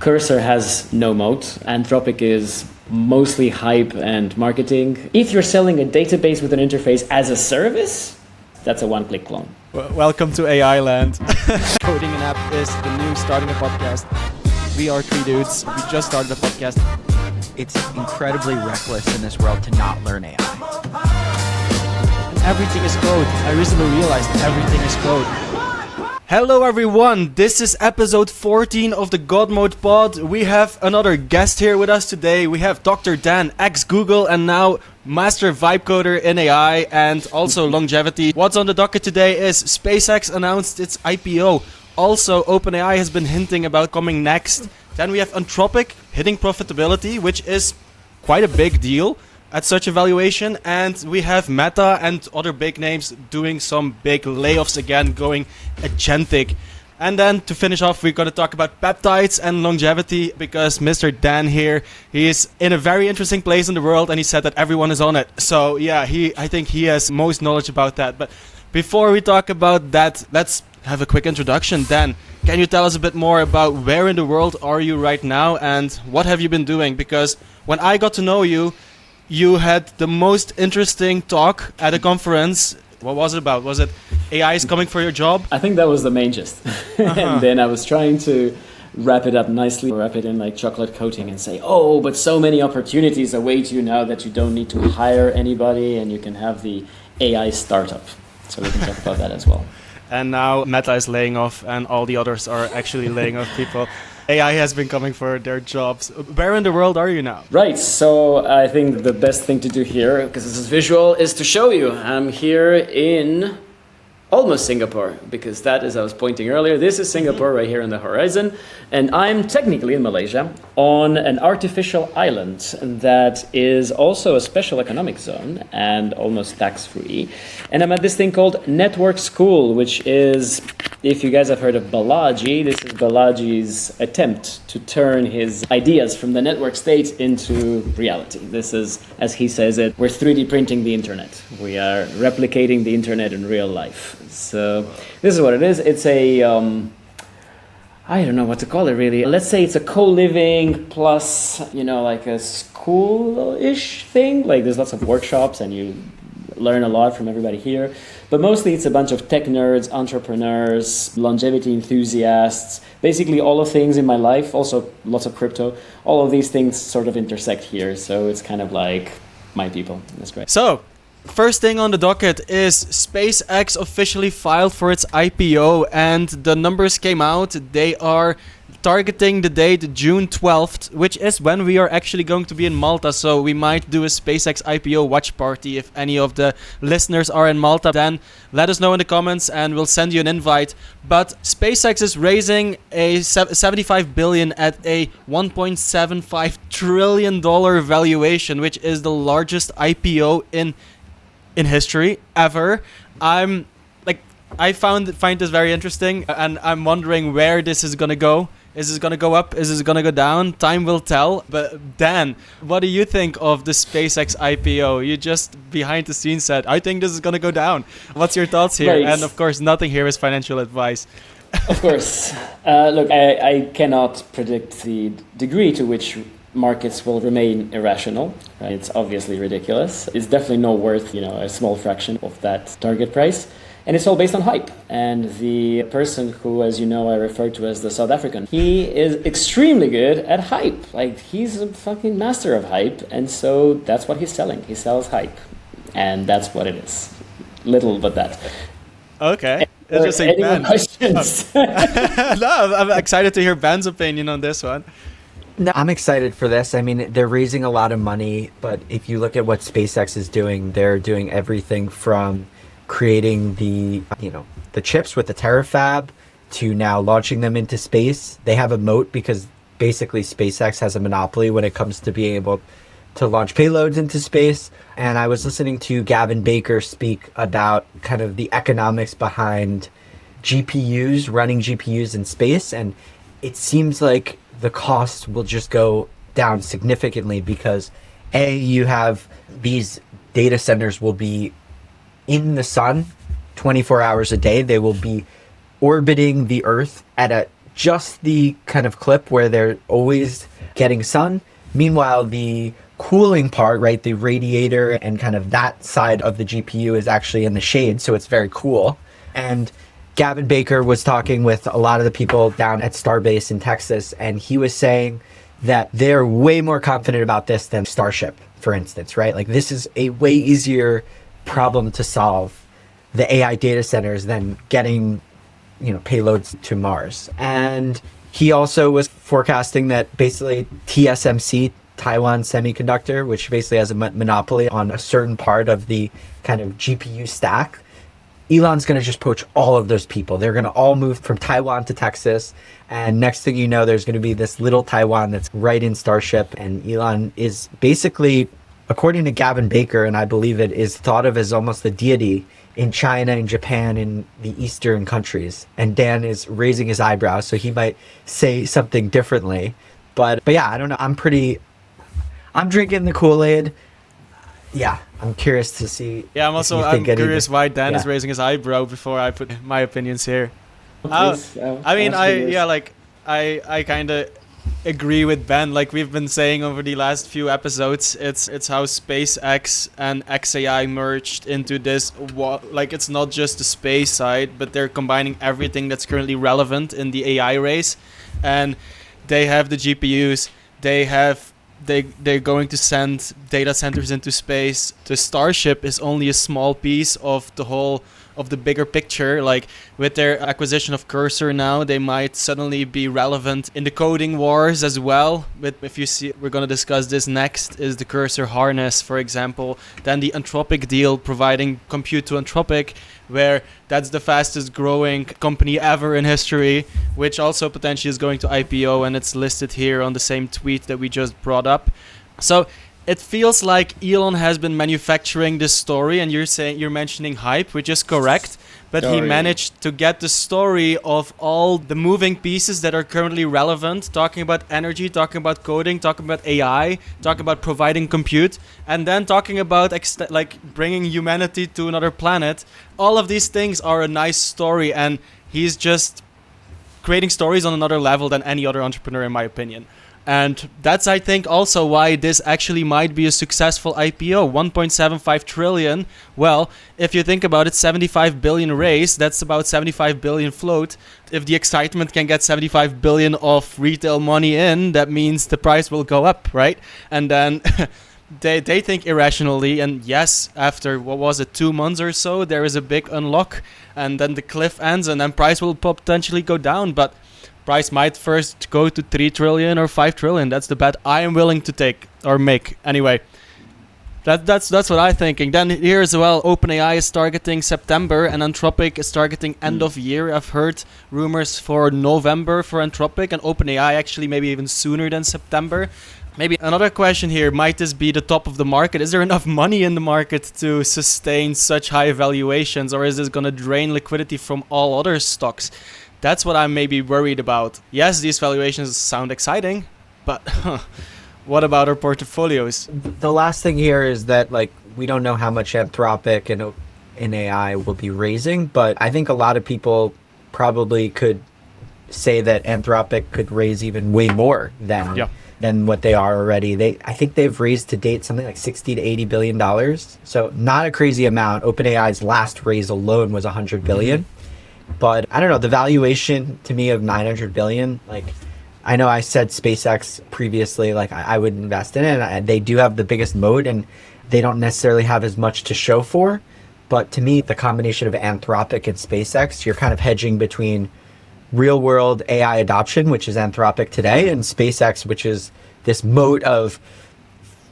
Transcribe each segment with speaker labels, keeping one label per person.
Speaker 1: Cursor has no moat. Anthropic is mostly hype and marketing. If you're selling a database with an interface as a service, that's a one-click clone.
Speaker 2: Welcome to AI land. Coding an app is the new starting a podcast. We are three dudes. We just started a podcast.
Speaker 3: It's incredibly reckless in this world to not learn AI.
Speaker 2: Everything is code. I recently realized everything is code. Hello everyone, this is episode 14 of the God Mode Pod. We have another guest here with us today. We have Dr. Dan, ex-Google and now master vibecoder in AI and also longevity. What's on the docket today is SpaceX announced its IPO. Also, OpenAI has been hinting about coming next. Then we have Anthropic hitting profitability, which is quite a big deal at such a valuation, and we have Meta and other big names doing some big layoffs again, going agentic. And then to finish off, we're going to talk about peptides and longevity, because Mr. Dan here, he is in a very interesting place in the world, and he said that everyone is on it. So yeah, I think he has most knowledge about that. But before we talk about that, let's have a quick introduction. Dan, can you tell us a bit more about where in the world are you right now, and what have you been doing? Because when I got to know you, you had the most interesting talk at a conference. What was it about? Was it AI is coming for your job?
Speaker 1: I think that was the main gist. And then I was trying to wrap it up nicely, wrap it in like chocolate coating and say, oh, but so many opportunities await you now that you don't need to hire anybody and you can have the AI startup. So we can talk about that as well.
Speaker 2: And now Meta is laying off and all the others are actually laying off people. AI has been coming for their jobs. Where in the world are you now?
Speaker 1: Right, so I think the best thing to do here, because this is visual, is to show you. I'm here in almost Singapore, because that, as I was pointing earlier, this is Singapore right here on the horizon. And I'm technically in Malaysia on an artificial island that is also a special economic zone and almost tax-free. And I'm at this thing called Network School, which is, if you guys have heard of Balaji, this is Balaji's attempt to turn his ideas from the network state into reality. This is, as he says it, we're 3D printing the internet. We are replicating the internet in real life. So this is what it is. It's a, I don't know what to call it really. Let's say it's a co-living plus, like a school-ish thing. Like there's lots of workshops and you learn a lot from everybody here. But mostly it's a bunch of tech nerds, entrepreneurs, longevity enthusiasts, basically all of things in my life, also lots of crypto. All of these things sort of intersect here. So it's kind of like my people. That's great.
Speaker 2: So, first thing on the docket is SpaceX officially filed for its IPO and the numbers came out. They are targeting the date June 12th, which is when we are actually going to be in Malta. So we might do a SpaceX IPO watch party. If any of the listeners are in Malta, then let us know in the comments and we'll send you an invite. But SpaceX is raising a 75 billion at a $1.75 trillion valuation, which is the largest IPO in history ever. I find this very interesting and I'm wondering where this is gonna go. Is this gonna go up? Is this gonna go down? Time will tell. But Dan, what do you think of the SpaceX IPO? You just behind the scenes said, I think this is gonna go down. What's your thoughts here?
Speaker 1: Right.
Speaker 2: And of course, nothing here is financial advice.
Speaker 1: Of course. Look, I cannot predict the degree to which markets will remain irrational. Right? It's obviously ridiculous. It's definitely not worth, a small fraction of that target price. And it's all based on hype. And the person who, as you know, I refer to as the South African, he is extremely good at hype. Like, he's a fucking master of hype. And so that's what he's selling. He sells hype. And that's what it is. Little but that.
Speaker 2: Okay. Interesting.
Speaker 1: Any more questions?
Speaker 2: No, I'm excited to hear Ben's opinion on this one.
Speaker 3: No, I'm excited for this. I mean, they're raising a lot of money, but if you look at what SpaceX is doing, they're doing everything from creating the chips with the terafab to now launching them into space. They have a moat because basically SpaceX has a monopoly when it comes to being able to launch payloads into space. And I was listening to Gavin Baker speak about kind of the economics behind running GPUs in space. And it seems like the cost will just go down significantly because you have these data centers will be in the sun 24 hours a day. They will be orbiting the Earth at a just the kind of clip where they're always getting sun. Meanwhile, the cooling part, right, the radiator and kind of that side of the GPU is actually in the shade, so it's very cool. And Gavin Baker was talking with a lot of the people down at Starbase in Texas, and he was saying that they're way more confident about this than Starship, for instance, right? Like, this is a way easier problem to solve, the AI data centers, than getting, payloads to Mars. And he also was forecasting that basically TSMC, Taiwan Semiconductor, which basically has a monopoly on a certain part of the kind of GPU stack, Elon's going to just poach all of those people. They're going to all move from Taiwan to Texas. And next thing you know, there's going to be this little Taiwan that's right in Starship. And Elon is basically, according to Gavin Baker, and I believe it, is thought of as almost the deity in China, in Japan, in the Eastern countries. And Dan is raising his eyebrows, so he might say something differently. But yeah, I don't know. I'm drinking the Kool-Aid. Yeah, I'm curious to see.
Speaker 2: Yeah, I'm curious why Dan is raising his eyebrow before I put my opinions here. I kind of agree with Ben. Like we've been saying over the last few episodes, it's how SpaceX and XAI merged into this. Like it's not just the space side, but they're combining everything that's currently relevant in the AI race, and they have the GPUs. They're going to send data centers into space. The Starship is only a small piece of the bigger picture. Like with their acquisition of Cursor now, they might suddenly be relevant in the coding wars as well. But if you see, we're going to discuss this next, is the Cursor harness, for example. Then the Anthropic deal, providing compute to Anthropic, where that's the fastest growing company ever in history, which also potentially is going to IPO, and it's listed here on the same tweet that we just brought up. So it feels like Elon has been manufacturing this story, and you're mentioning hype, which is correct, but he managed to get the story of all the moving pieces that are currently relevant, talking about energy, talking about coding, talking about AI, talking about providing compute, and then talking about bringing humanity to another planet. All of these things are a nice story, and he's just creating stories on another level than any other entrepreneur, in my opinion. And that's, I think, also why this actually might be a successful IPO. 1.75 trillion. Well, if you think about it, 75 billion raise, that's about 75 billion float. If the excitement can get 75 billion of retail money in, that means the price will go up, right? And then they think irrationally. And yes, after, 2 months or so, there is a big unlock. And then the cliff ends, and then price will potentially go down. But price might first go to 3 trillion or 5 trillion. That's the bet I am willing to take or make. Anyway, that's what I'm thinking. Then here as well, OpenAI is targeting September and Anthropic is targeting end of year. I've heard rumors for November for Anthropic, and OpenAI actually maybe even sooner than September. Maybe another question here, might this be the top of the market? Is there enough money in the market to sustain such high valuations, or is this going to drain liquidity from all other stocks? That's what I'm maybe worried about. Yes, these valuations sound exciting, but what about our portfolios?
Speaker 3: The last thing here is that we don't know how much Anthropic and AI will be raising, but I think a lot of people probably could say that Anthropic could raise even way more than what they are already. I think they've raised to date something like $60 to $80 billion. So not a crazy amount. OpenAI's last raise alone was $100 billion. But I don't know, the valuation to me of 900 billion, I know I said SpaceX previously, I would invest in it, and they do have the biggest moat, and they don't necessarily have as much to show for. But to me, the combination of Anthropic and SpaceX, you're kind of hedging between real world AI adoption, which is Anthropic today, and SpaceX, which is this moat of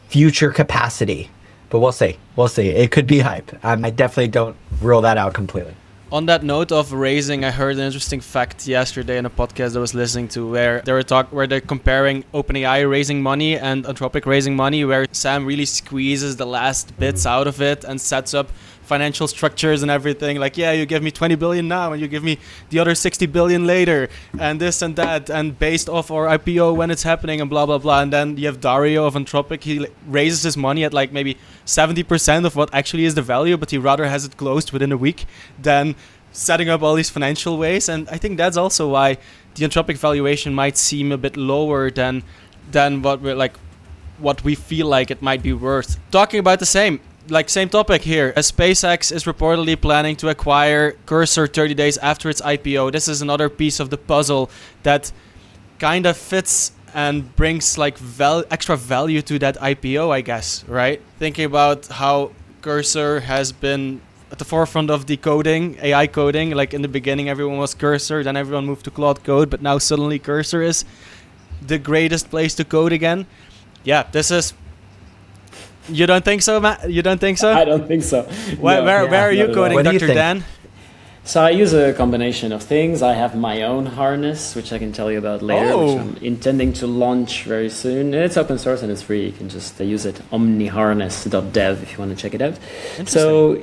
Speaker 3: future capacity. But we'll see. It could be hype. I definitely don't rule that out completely.
Speaker 2: On that note of raising, I heard an interesting fact yesterday in a podcast I was listening to where they're comparing OpenAI raising money and Anthropic raising money, where Sam really squeezes the last bits out of it and sets up financial structures and everything. You give me 20 billion now and you give me the other 60 billion later and this and that, and based off our IPO when it's happening and blah, blah, blah. And then you have Dario of Anthropic. He raises his money at maybe 70% of what actually is the value, but he rather has it closed within a week than setting up all these financial ways. And I think that's also why the Anthropic valuation might seem a bit lower than what we feel like it might be worth. Talking about the same topic here. SpaceX is reportedly planning to acquire Cursor 30 days after its IPO. This is another piece of the puzzle that kind of fits and brings like extra value to that IPO, I guess, right? Thinking about how Cursor has been at the forefront of decoding, AI coding. Like in the beginning, everyone was Cursor, then everyone moved to Claude Code, but now suddenly Cursor is the greatest place to code again. Yeah, this is... You don't think so, Matt? You don't think so?
Speaker 1: I don't think so.
Speaker 2: Where are you coding, Dr. Dan?
Speaker 1: So I use a combination of things. I have my own harness, which I can tell you about later, which I'm intending to launch very soon. It's open source and it's free. You can just use it, OmniHarness.dev, if you want to check it out. So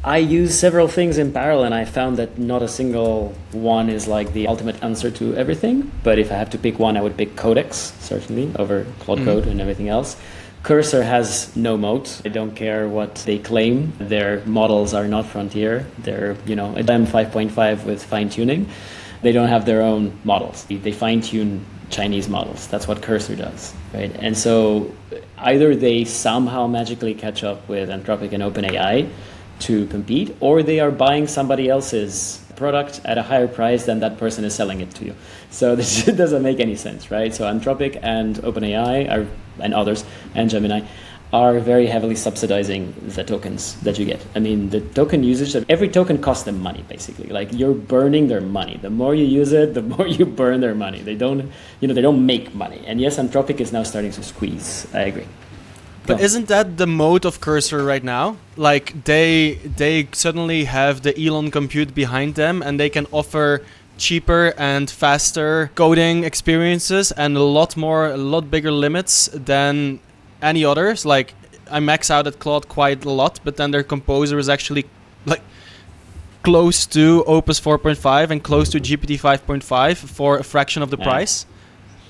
Speaker 1: I use several things in parallel, and I found that not a single one is like the ultimate answer to everything. But if I have to pick one, I would pick Codex, certainly, over Claude Code and everything else. Cursor has no moat. I don't care what they claim. Their models are not frontier. They're, a DEM 5.5 with fine-tuning. They don't have their own models. They fine-tune Chinese models. That's what Cursor does, right? And so either they somehow magically catch up with Anthropic and OpenAI to compete, or they are buying somebody else's product at a higher price than that person is selling it to you. So this doesn't make any sense, right? So Anthropic and OpenAI and others, and Gemini, are very heavily subsidizing the tokens that you get. I mean, the token usage, every token costs them money, basically. Like, you're burning their money. The more you use it, the more you burn their money. They don't make money. And yes, Anthropic is now starting to squeeze. I agree.
Speaker 2: But isn't that the mode of Cursor right now? Like, they suddenly have the Elon compute behind them, and they can offer cheaper and faster coding experiences and a lot bigger limits than any others. Like, I max out at Claude quite a lot, but then their composer is actually like close to Opus 4.5 and close to GPT 5.5 for a fraction of the price.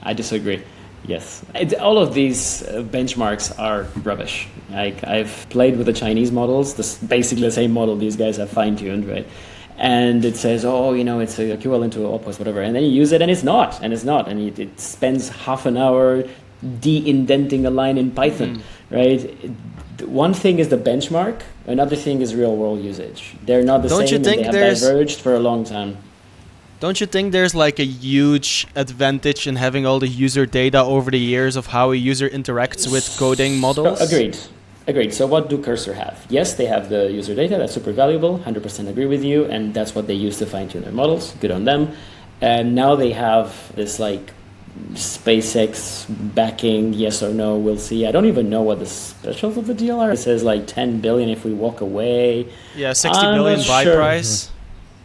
Speaker 1: I disagree. Yes. All of these benchmarks are rubbish. Like, I've played with the Chinese models, this basically the same model these guys have fine-tuned, right? And it says, it's equivalent to Opus, whatever. And then you use it, and it's not. And it spends half an hour de-indenting a line in Python, right? One thing is the benchmark. Another thing is real-world usage. They're not the same, and they have diverged for a long time.
Speaker 2: Don't you think there's like a huge advantage in having all the user data over the years of how a user interacts with coding models?
Speaker 1: Agreed. So what do Cursor have? Yes, they have the user data. That's super valuable. 100% agree with you. And that's what they use to fine-tune their models. Good on them. And now they have this like SpaceX backing, yes or no, we'll see. I don't even know what the specials of the deal are. It says like 10 billion if we walk away.
Speaker 2: Yeah, 60 billion buy price.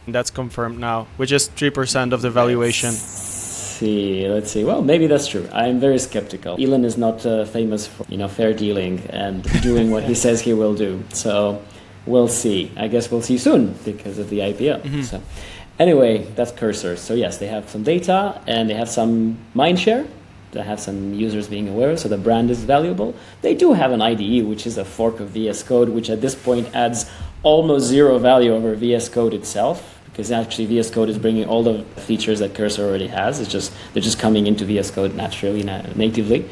Speaker 2: That's confirmed now, which is 3% of the valuation.
Speaker 1: Let's see. Well, maybe that's true. I'm very skeptical. Elon is not famous for, fair dealing and doing what he says he will do. So we'll see. I guess we'll see soon because of the IPO. So anyway, that's Cursor. So yes, they have some data and they have some mind share. They have some users being aware, so the brand is valuable. They do have an IDE, which is a fork of VS Code, which at this point adds almost zero value over VS Code itself. Because actually VS Code is bringing all the features that Cursor already has. They're just coming into VS Code naturally, natively.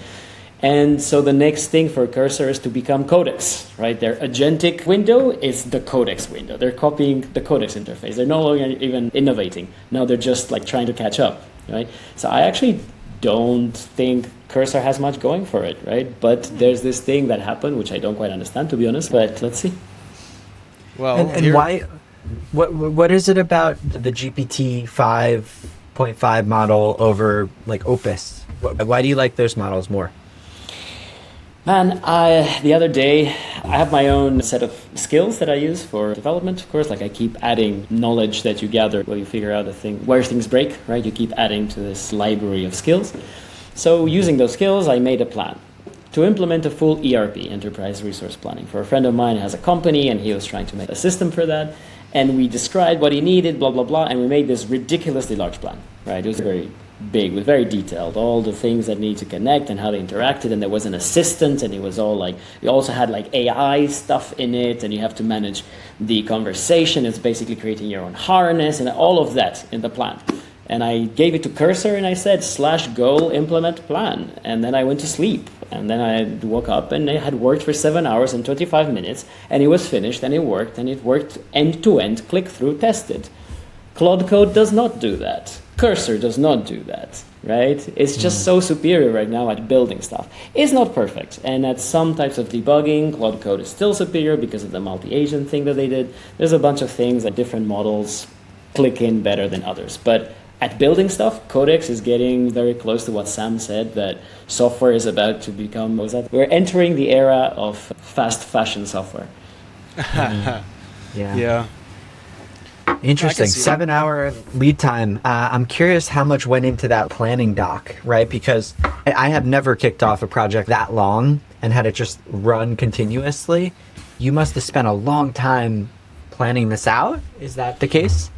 Speaker 1: And so the next thing for Cursor is to become Codex, right? Their agentic window is the Codex window. They're copying the Codex interface. They're no longer even innovating. Now they're just like trying to catch up, right? So I actually don't think Cursor has much going for it, right? But there's this thing that happened, which I don't quite understand, to be honest, but let's see.
Speaker 3: Well, and why... What is it about the GPT 5.5 model over like Opus? Why do you like those models more?
Speaker 1: Man, the other day, I have my own set of skills that I use for development, of course. Like, I keep adding knowledge that you gather while you figure out where things break, right? You keep adding to this library of skills. So using those skills, I made a plan to implement a full ERP, Enterprise Resource Planning, for a friend of mine who has a company, and he was trying to make a system for that. And we described what he needed, blah, blah, blah, and we made this ridiculously large plan, right? It was very big, it was very detailed, all the things that need to connect and how they interacted, and there was an assistant, and it was all like, we also had like AI stuff in it, and you have to manage the conversation. It's basically creating your own harness, and all of that in the plan. And I gave it to Cursor and I said /goal implement plan. And then I went to sleep. And then I woke up and it had worked for 7 hours and 25 minutes. And it was finished and it worked. And it worked end to end, click through, tested. Claude Code does not do that. Cursor does not do that, right? It's just so superior right now at building stuff. It's not perfect. And at some types of debugging, Claude Code is still superior because of the multi-agent thing that they did. There's a bunch of things that different models click in better than others. But at building stuff, Codex is getting very close to what Sam said, that software is about to become, we're entering the era of fast fashion software.
Speaker 2: Yeah.
Speaker 3: Interesting. 7 hour lead time. I'm curious how much went into that planning doc, right? Because I have never kicked off a project that long and had it just run continuously. You must have spent a long time planning this out. Is that the case?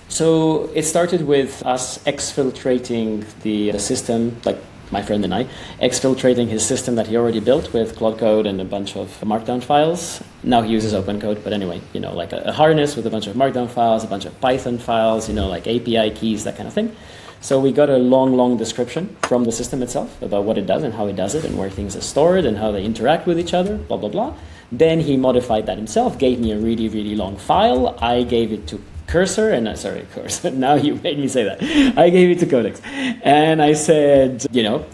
Speaker 1: So it started with us exfiltrating the system, like my friend and I, exfiltrating his system that he already built with Claude Code and a bunch of markdown files. Now he uses Open Code, but anyway, like a harness with a bunch of markdown files, a bunch of Python files, like API keys, that kind of thing. So we got a long description from the system itself about what it does and how it does it and where things are stored and how they interact with each other, blah, blah, blah. Then he modified that himself, gave me a really long file. I gave it to Cursor, now you made me say that. I gave it to Codex. And I said,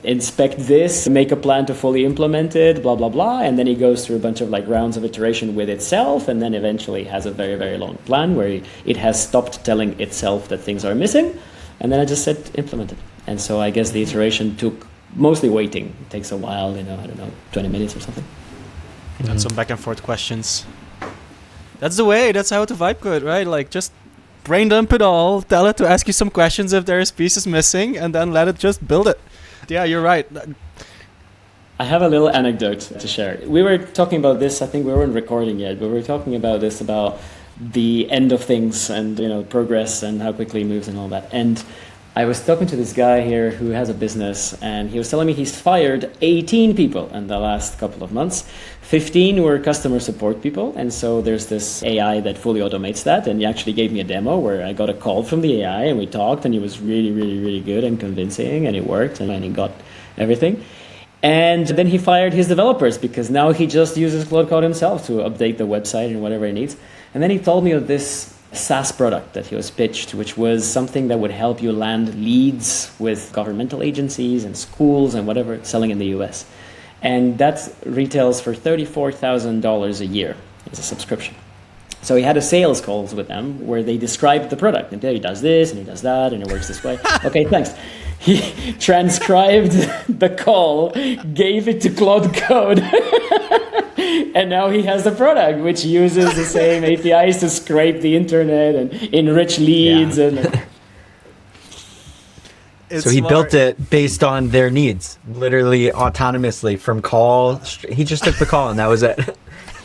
Speaker 1: inspect this, make a plan to fully implement it, blah, blah, blah. And then he goes through a bunch of rounds of iteration with itself, and then eventually has a very long plan where it has stopped telling itself that things are missing. And then I just said, implement it. And so I guess the iteration took mostly waiting. It takes a while, 20 minutes or something.
Speaker 2: And some back and forth questions. That's the way. That's how to vibe code, right? Just brain dump it all, tell it to ask you some questions if there's pieces missing, and then let it just build it. Yeah, you're right.
Speaker 1: I have a little anecdote to share. We were talking about this, I think we weren't recording yet, but we were talking about this, about the end of things and progress and how quickly it moves and all that. And I was talking to this guy here who has a business, and he was telling me he's fired 18 people in the last couple of months. 15 were customer support people, and so there's this AI that fully automates that, and he actually gave me a demo where I got a call from the AI, and we talked, and he was really good and convincing, and it worked, and he got everything. And then he fired his developers because now he just uses Claude Code himself to update the website and whatever he needs. And then he told me of this SaaS product that he was pitched, which was something that would help you land leads with governmental agencies and schools and whatever, selling in the US. And that retails for $34,000 a year as a subscription. So he had a sales calls with them where they described the product. And he does this and he does that and it works this way. Okay, thanks. He transcribed the call, gave it to Claude Code. And now he has the product, which uses the same APIs to scrape the internet and enrich leads.
Speaker 3: Yeah. So he built it based on their needs, literally autonomously from call. He just took the call and that was it.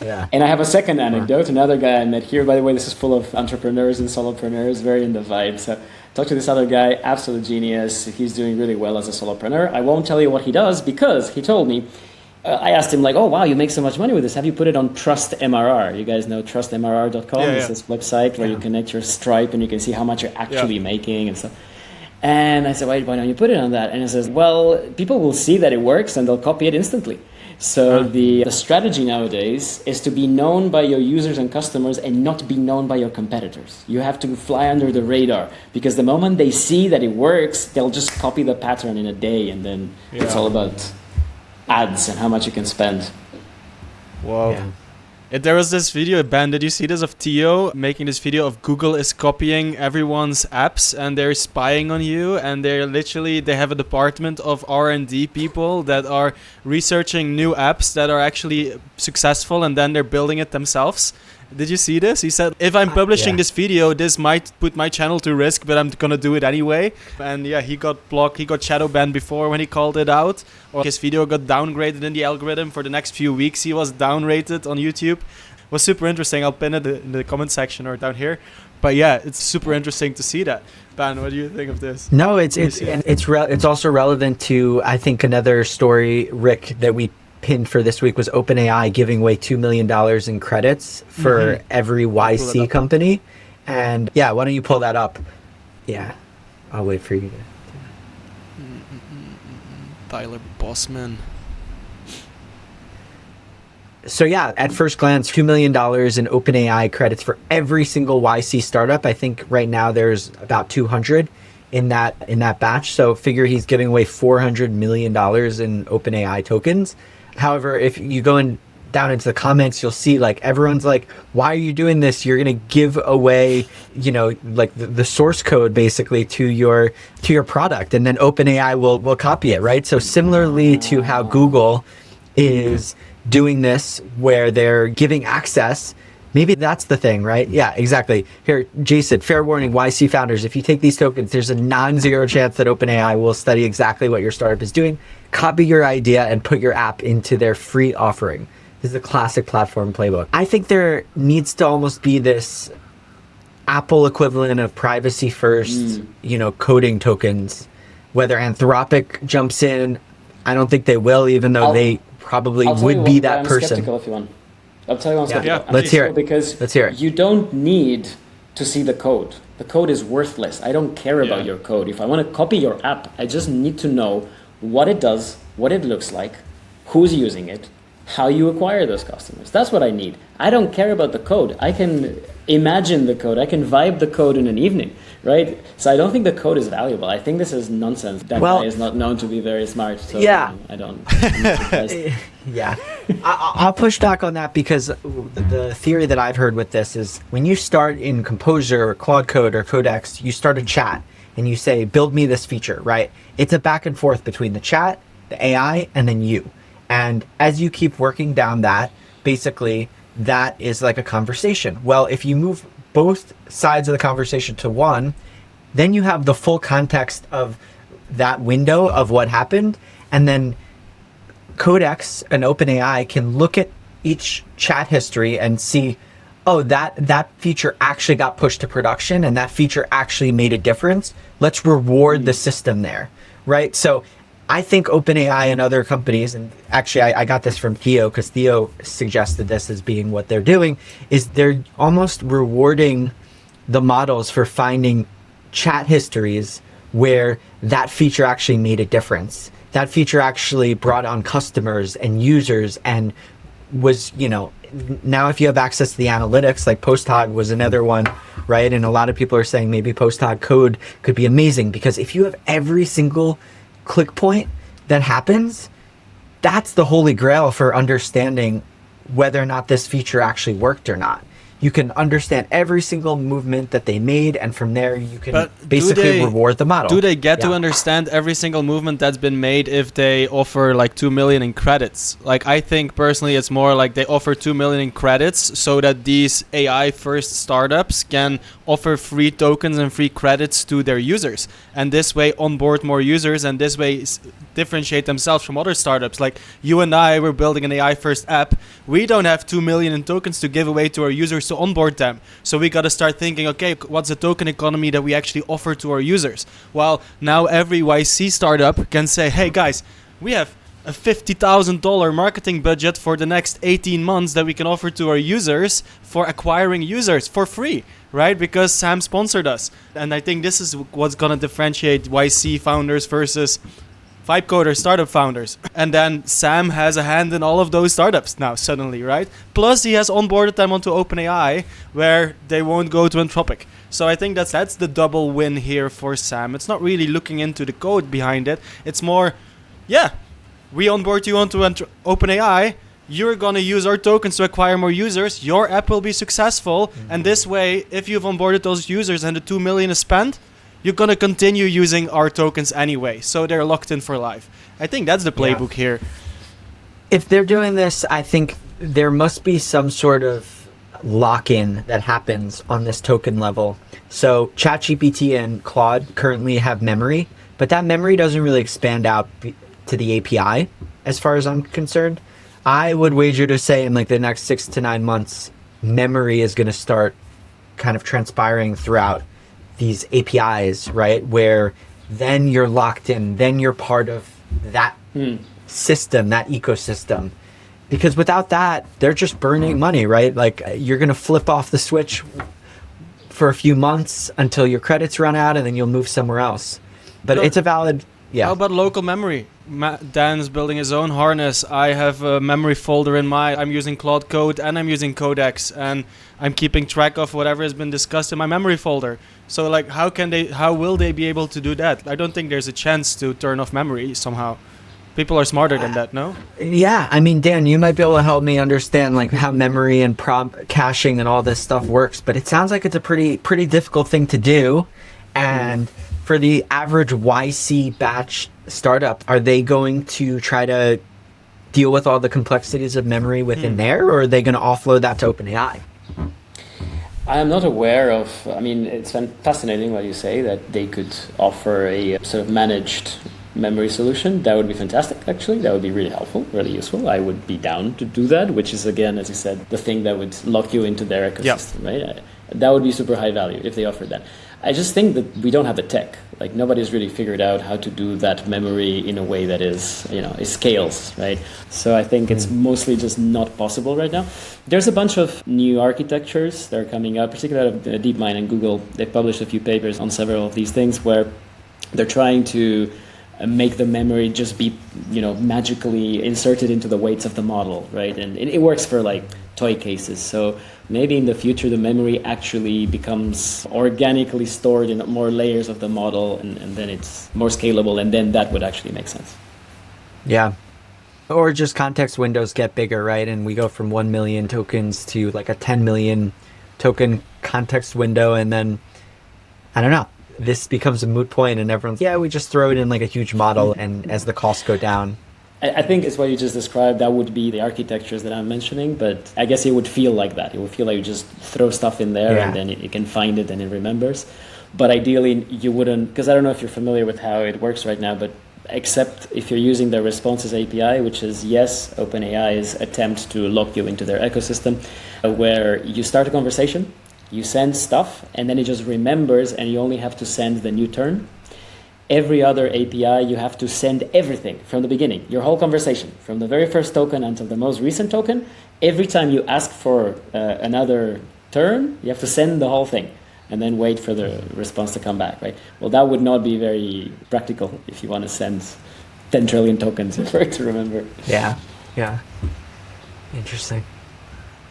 Speaker 3: Yeah.
Speaker 1: And I have a second anecdote. Another guy I met here, by the way, this is full of entrepreneurs and solopreneurs, very in the vibe. So talk to this other guy, absolute genius. He's doing really well as a solopreneur. I won't tell you what he does because he told me, I asked him oh, wow, you make so much money with this. Have you put it on Trust MRR? You guys know trustmrr.com? It's this website where you connect your Stripe and you can see how much you're actually making and stuff. And I said, why don't you put it on that? And he says, well, people will see that it works and they'll copy it instantly. So the strategy nowadays is to be known by your users and customers and not be known by your competitors. You have to fly under the radar because the moment they see that it works, they'll just copy the pattern in a day and then it's all about ads and how much you can spend.
Speaker 2: Whoa. Yeah. There was this video, Ben, did you see this, of Theo making this video of Google is copying everyone's apps and they're spying on you, and they have a department of R&D people that are researching new apps that are actually successful and then they're building it themselves. Did you see this? He said, if I'm publishing this video, this might put my channel to risk, but I'm going to do it anyway. And he got blocked. He got shadow banned before when he called it out. Or his video got downgraded in the algorithm. For the next few weeks, he was downrated on YouTube. It was super interesting. I'll pin it in the comment section or down here. But it's super interesting to see that. Ben, what do you think of this?
Speaker 3: No, it's also relevant to, I think, another story, Rick, that we pinned for this week was OpenAI giving away $2 million in credits for every YC company. And why don't you pull that up? Yeah. I'll wait for you to.
Speaker 2: Tyler Bossman.
Speaker 3: So yeah, at first glance, $2 million in OpenAI credits for every single YC startup. I think right now there's about 200 in that batch. So figure he's giving away $400 million in OpenAI tokens. However, if you go down into the comments, you'll see like everyone's like, why are you doing this? You're going to give away, like the source code basically to your product, and then OpenAI will copy it, right? So similarly to how Google is doing this, where they're giving access, maybe that's the thing, right? Yeah, exactly. Here, Jason, fair warning, YC founders, if you take these tokens, there's a non-zero chance that OpenAI will study exactly what your startup is doing, copy your idea, and put your app into their free offering. This is a classic platform playbook. I think there needs to almost be this Apple equivalent of privacy first, coding tokens. Whether Anthropic jumps in, I don't think they will, even though they probably would be that person.
Speaker 1: Skeptical if you want. I'll tell you why I'm skeptical.
Speaker 2: Yeah.
Speaker 3: Let's hear it.
Speaker 1: Because
Speaker 3: hear it.
Speaker 1: You don't need to see the code. The code is worthless. I don't care about your code. If I want to copy your app, I just need to know what it does, what it looks like, who's using it, how you acquire those customers. That's what I need. I don't care about the code. I can imagine the code. I can vibe the code in an evening, right? So I don't think the code is valuable. I think this is nonsense. That guy is not known to be very smart. So I don't. I'm not surprised.
Speaker 3: Yeah. I'll push back on that, because the theory that I've heard with this is when you start in Composer or Claude Code or Codex, you start a chat and you say, build me this feature, right? It's a back and forth between the chat, the AI, and then you. And as you keep working down that, basically, that is like a conversation. Well, if you move both sides of the conversation to one, then you have the full context of that window of what happened. And then Codex and OpenAI can look at each chat history and see, oh, that feature actually got pushed to production and that feature actually made a difference. Let's reward the system there, right? So I think OpenAI and other companies, and actually I got this from Theo, because Theo suggested this as being what they're doing, is they're almost rewarding the models for finding chat histories where that feature actually made a difference. That feature actually brought on customers and users and was, now if you have access to the analytics, like Post-Hog was another one, right? And a lot of people are saying maybe Post-Hog code could be amazing, because if you have every single click point that happens, that's the holy grail for understanding whether or not this feature actually worked or not. You can understand every single movement that they made, and from there you can basically reward the model.
Speaker 2: Do they get to understand every single movement that's been made if they offer like 2 million in credits? Like, I think personally it's more like they offer 2 million in credits so that these AI first startups can offer free tokens and free credits to their users, and this way onboard more users, and this way differentiate themselves from other startups. Like you and I, we're building an AI first app. We don't have 2 million in tokens to give away to our users to onboard them. So we got to start thinking, okay, what's the token economy that we actually offer to our users? Well, now every YC startup can say, hey guys, we have a $50,000 marketing budget for the next 18 months that we can offer to our users for acquiring users for free, right? Because Sam sponsored us. And I think this is what's going to differentiate YC founders versus vibecoder startup founders. And then Sam has a hand in all of those startups now suddenly, right? Plus he has onboarded them onto OpenAI, where they won't go to Anthropic. So I think that's the double win here for Sam. It's not really looking into the code behind it. It's more, we onboard you onto OpenAI. You're going to use our tokens to acquire more users. Your app will be successful. Mm-hmm. And this way, if you've onboarded those users and the 2 million is spent, you're going to continue using our tokens anyway. So they're locked in for life. I think that's the playbook here.
Speaker 3: If they're doing this, I think there must be some sort of lock-in that happens on this token level. So ChatGPT and Claude currently have memory, but that memory doesn't really expand out to the API as far as I'm concerned. I would wager to say in like the next 6 to 9 months, memory is going to start kind of transpiring throughout these APIs, right? Where then you're locked in, then you're part of that system, that ecosystem. Because without that, they're just burning money, right? Like you're going to flip off the switch for a few months until your credits run out, and then you'll move somewhere else. But
Speaker 2: So-
Speaker 3: it's a valid, yeah.
Speaker 2: How about local memory? Dan's building his own harness. I have a memory folder in mine. I'm using Claude Code and I'm using Codex, and I'm keeping track of whatever has been discussed in my memory folder. So like, how will they be able to do that? I don't think there's a chance to turn off memory somehow. People are smarter than that, no?
Speaker 3: Yeah, I mean, Dan, you might be able to help me understand like how memory and prompt caching and all this stuff works, but it sounds like it's a pretty difficult thing to do. And for the average YC batch startup, are they going to try to deal with all the complexities of memory within there, or are they going to offload that to OpenAI?
Speaker 1: I'm not aware of, I mean, it's fascinating what you say, that they could offer a sort of managed memory solution. That would be fantastic, actually. That would be really helpful, really useful. I would be down to do that, which is, again, as you said, the thing that would lock you into their ecosystem, right? That would be super high value if they offered that. I just think that we don't have the tech. Like, nobody's really figured out how to do that memory in a way that is, it scales, right? So I think it's mostly just not possible right now. There's a bunch of new architectures that are coming out, particularly out of DeepMind and Google. They've published a few papers on several of these things where they're trying to make the memory just be, magically inserted into the weights of the model, right? And it works for like toy cases. So maybe in the future, the memory actually becomes organically stored in more layers of the model, and then it's more scalable, and then that would actually make sense.
Speaker 3: Yeah. Or just context windows get bigger, right? And we go from 1 million tokens to like a 10 million token context window, and then, I don't know, this becomes a moot point and everyone's, we just throw it in like a huge model, and as the costs go down.
Speaker 1: I think it's what you just described. That would be the architectures that I'm mentioning, but I guess it would feel like that. It would feel like you just throw stuff in there and then it can find it and it remembers. But ideally, you wouldn't, because I don't know if you're familiar with how it works right now, but except if you're using the responses API, which is, yes, OpenAI's attempt to lock you into their ecosystem, where you start a conversation, you send stuff, and then it just remembers, and you only have to send the new turn. Every other API, you have to send everything from the beginning, your whole conversation, from the very first token until the most recent token. Every time you ask for another turn, you have to send the whole thing and then wait for the response to come back, right? Well, that would not be very practical if you want to send 10 trillion tokens for it to remember.
Speaker 3: Yeah. Interesting.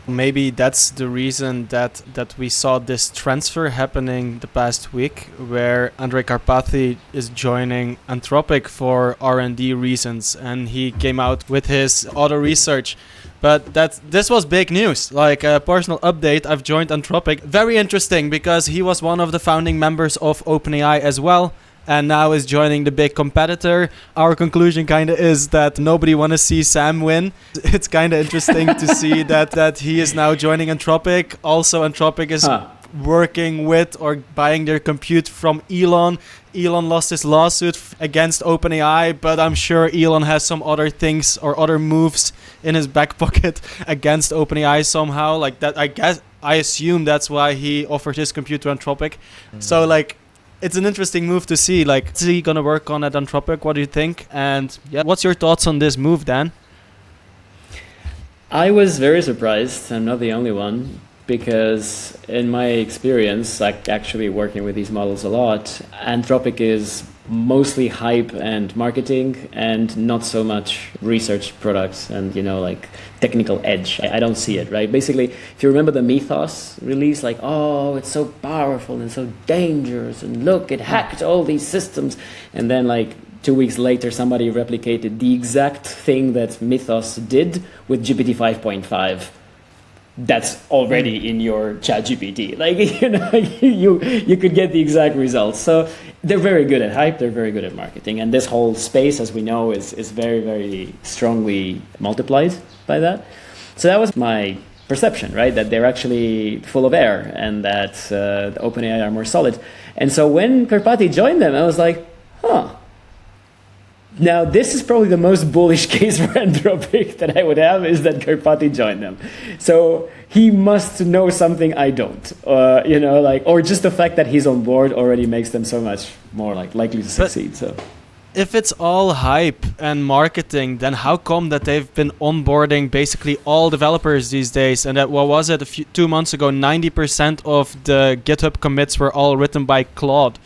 Speaker 2: Maybe that's the reason that we saw this transfer happening the past week, where Andrej Karpathy is joining Anthropic for R&D reasons, and he came out with his auto research. But this was big news. Like a personal update, I've joined Anthropic. Very interesting, because he was one of the founding members of OpenAI as well, and now is joining the big competitor. Our conclusion kind of is that nobody want to see Sam win. It's kind of interesting to see that he is now joining Anthropic. Also, Anthropic is working with or buying their compute from Elon. Elon lost his lawsuit against OpenAI, but I'm sure Elon has some other things or other moves in his back pocket against OpenAI somehow. Like that, I assume that's why he offered his compute to Anthropic. So like, it's an interesting move to see. Like, is he gonna work on at Anthropic? What do you think? And what's your thoughts on this move, Dan?
Speaker 1: I was very surprised. I'm not the only one, because in my experience, like actually working with these models a lot, Anthropic is mostly hype and marketing and not so much research products and, like technical edge. I don't see it, right? Basically, if you remember the Mythos release, like, oh, it's so powerful and so dangerous, and look, it hacked all these systems. And then like 2 weeks later, somebody replicated the exact thing that Mythos did with GPT 5.5. That's already in your ChatGPT. Like, you could get the exact results. So they're very good at hype. They're very good at marketing. And this whole space, as we know, is very, very strongly multiplied by that. So that was my perception, right? That they're actually full of air and that the OpenAI are more solid. And so when Karpathy joined them, I was like, Now, this is probably the most bullish case for Anthropic that I would have, is that Karpathy joined them. So he must know something I don't, or just the fact that he's on board already makes them so much more likely to succeed. So
Speaker 2: if it's all hype and marketing, then how come that they've been onboarding basically all developers these days? And that, what was it, 2 months ago, 90% of the GitHub commits were all written by Claude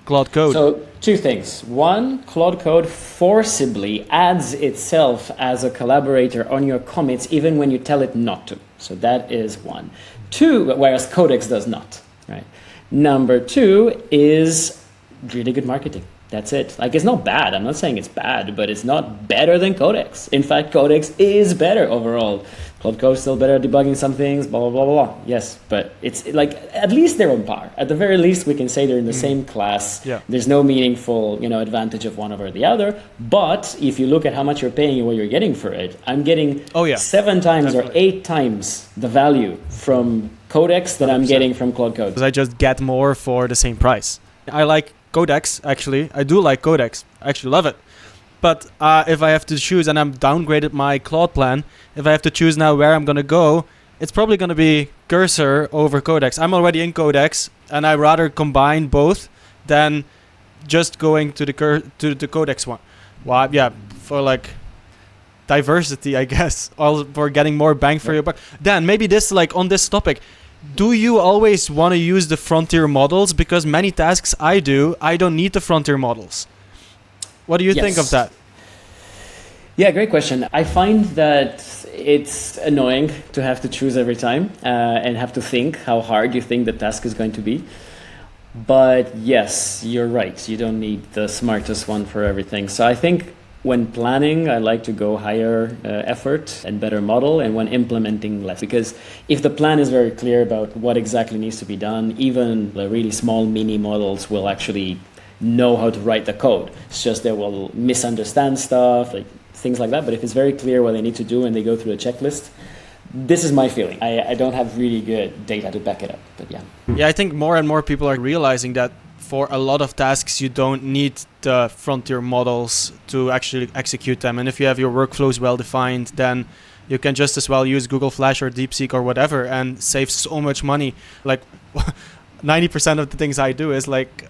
Speaker 2: Code.
Speaker 1: So two things. One, Claude Code forcibly adds itself as a collaborator on your commits even when you tell it not to. So that is one. Two, whereas Codex does not. Right. Number two is really good marketing. That's it. Like, it's not bad. I'm not saying it's bad, but it's not better than Codex. In fact, Codex is better overall. Claude Code is still better at debugging some things, blah, blah, blah, blah, blah. Yes, but it's like, at least they're on par. At the very least, we can say they're in the same class.
Speaker 2: Yeah.
Speaker 1: There's no meaningful, advantage of one over the other. But if you look at how much you're paying and what you're getting for it, I'm getting 7 times or 8 times the value from Codex that 100%. I'm getting from Claude Code.
Speaker 2: Because I just get more for the same price. I like Codex, actually. I do like Codex. I actually love it. But if I have to choose, and I'm downgraded my Claude plan, if I have to choose now where I'm going to go, it's probably going to be Cursor over Codex. I'm already in Codex, and I rather combine both than just going to the Codex one. Well, yeah, for like diversity, I guess, or for getting more bang for your buck. Dan, maybe this, like, on this topic, do you always want to use the frontier models? Because many tasks I do, I don't need the frontier models. What do you think of that?
Speaker 1: Yeah, great question. I find that it's annoying to have to choose every time and have to think how hard you think the task is going to be. But yes, you're right. You don't need the smartest one for everything. So I think when planning, I like to go higher effort and better model, and when implementing, less. Because if the plan is very clear about what exactly needs to be done, even the really small mini models will actually know how to write the code. It's just they will misunderstand stuff, like things like that. But if it's very clear what they need to do and they go through a checklist, this is my feeling. I don't have really good data to back it up, but yeah.
Speaker 2: Yeah, I think more and more people are realizing that for a lot of tasks, you don't need the frontier models to actually execute them. And if you have your workflows well defined, then you can just as well use Google Flash or DeepSeek or whatever and save so much money. Like 90% of the things I do is like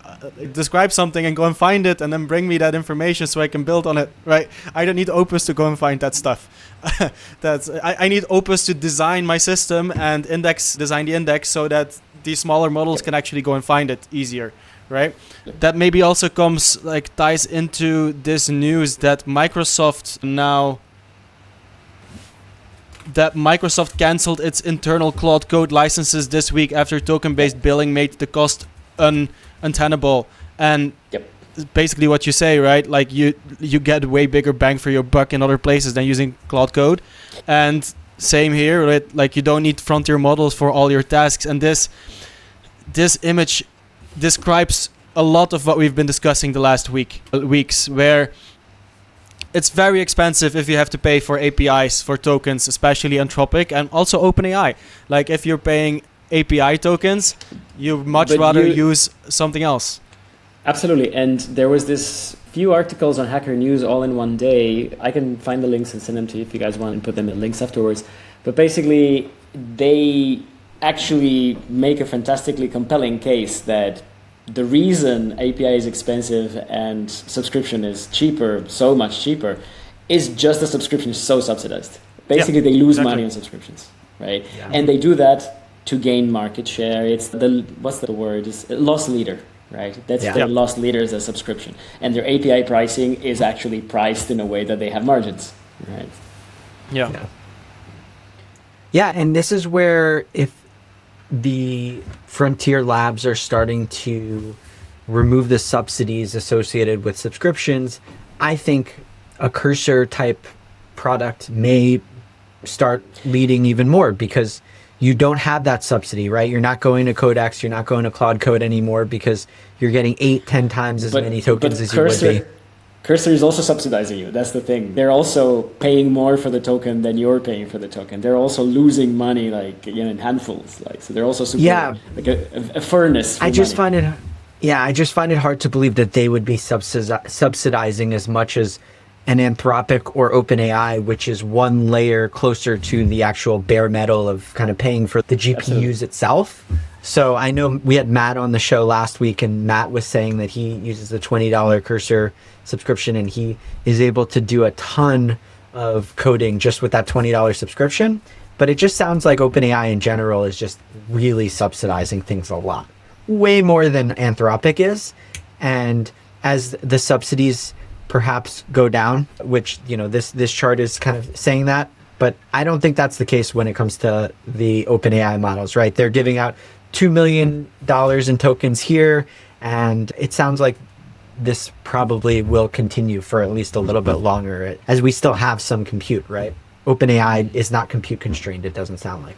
Speaker 2: describe something and go and find it and then bring me that information so I can build on it, right? I don't need Opus to go and find that stuff. I need Opus to design my system and design the index so that these smaller models can actually go and find it easier. Right? That maybe also ties into this news that Microsoft canceled its internal Claude Code licenses this week after token-based billing made the cost untenable. And basically what you say, right? Like you get way bigger bang for your buck in other places than using Claude Code. And same here, right? Like you don't need frontier models for all your tasks. And this image describes a lot of what we've been discussing the last weeks, where it's very expensive if you have to pay for APIs for tokens, especially Anthropic and also OpenAI. Like if you're paying API tokens, you much rather use something else.
Speaker 1: Absolutely. And there was this few articles on Hacker News all in one day. I can find the links and send them to you if you guys want and put them in links afterwards. But basically, they actually make a fantastically compelling case that the reason API is expensive and subscription is cheaper, so much cheaper, is just the subscription is so subsidized. Basically, they lose money on subscriptions, right? Yeah. And they do that to gain market share. It's what's the word? It's loss leader, right? That's the loss leader is a subscription. And their API pricing is actually priced in a way that they have margins, right?
Speaker 2: Yeah.
Speaker 3: Yeah, and this is where if the frontier labs are starting to remove the subsidies associated with subscriptions, I think a Cursor type product may start leading even more because you don't have that subsidy, right? You're not going to Codex, you're not going to Claude Code anymore because you're getting 8-10 times as many tokens as
Speaker 1: Cursor,
Speaker 3: you would be.
Speaker 1: Cursor is also subsidizing you. That's the thing. They're also paying more for the token than you're paying for the token. They're also losing money, in handfuls. So they're also super, like a furnace.
Speaker 3: I just find it hard to believe that they would be subsidizing as much as an Anthropic or OpenAI, which is one layer closer to the actual bare metal of kind of paying for the GPUs itself. So I know we had Matt on the show last week, and Matt was saying that he uses the $20 Cursor subscription, and he is able to do a ton of coding just with that $20 subscription. But it just sounds like OpenAI in general is just really subsidizing things a lot, way more than Anthropic is. And as the subsidies perhaps go down, which, you know, this chart is kind of saying that, but I don't think that's the case when it comes to the OpenAI models, right? They're giving out $2 million in tokens here, and it sounds like this probably will continue for at least a little bit longer, as we still have some compute, right? OpenAI is not compute constrained, it doesn't sound like.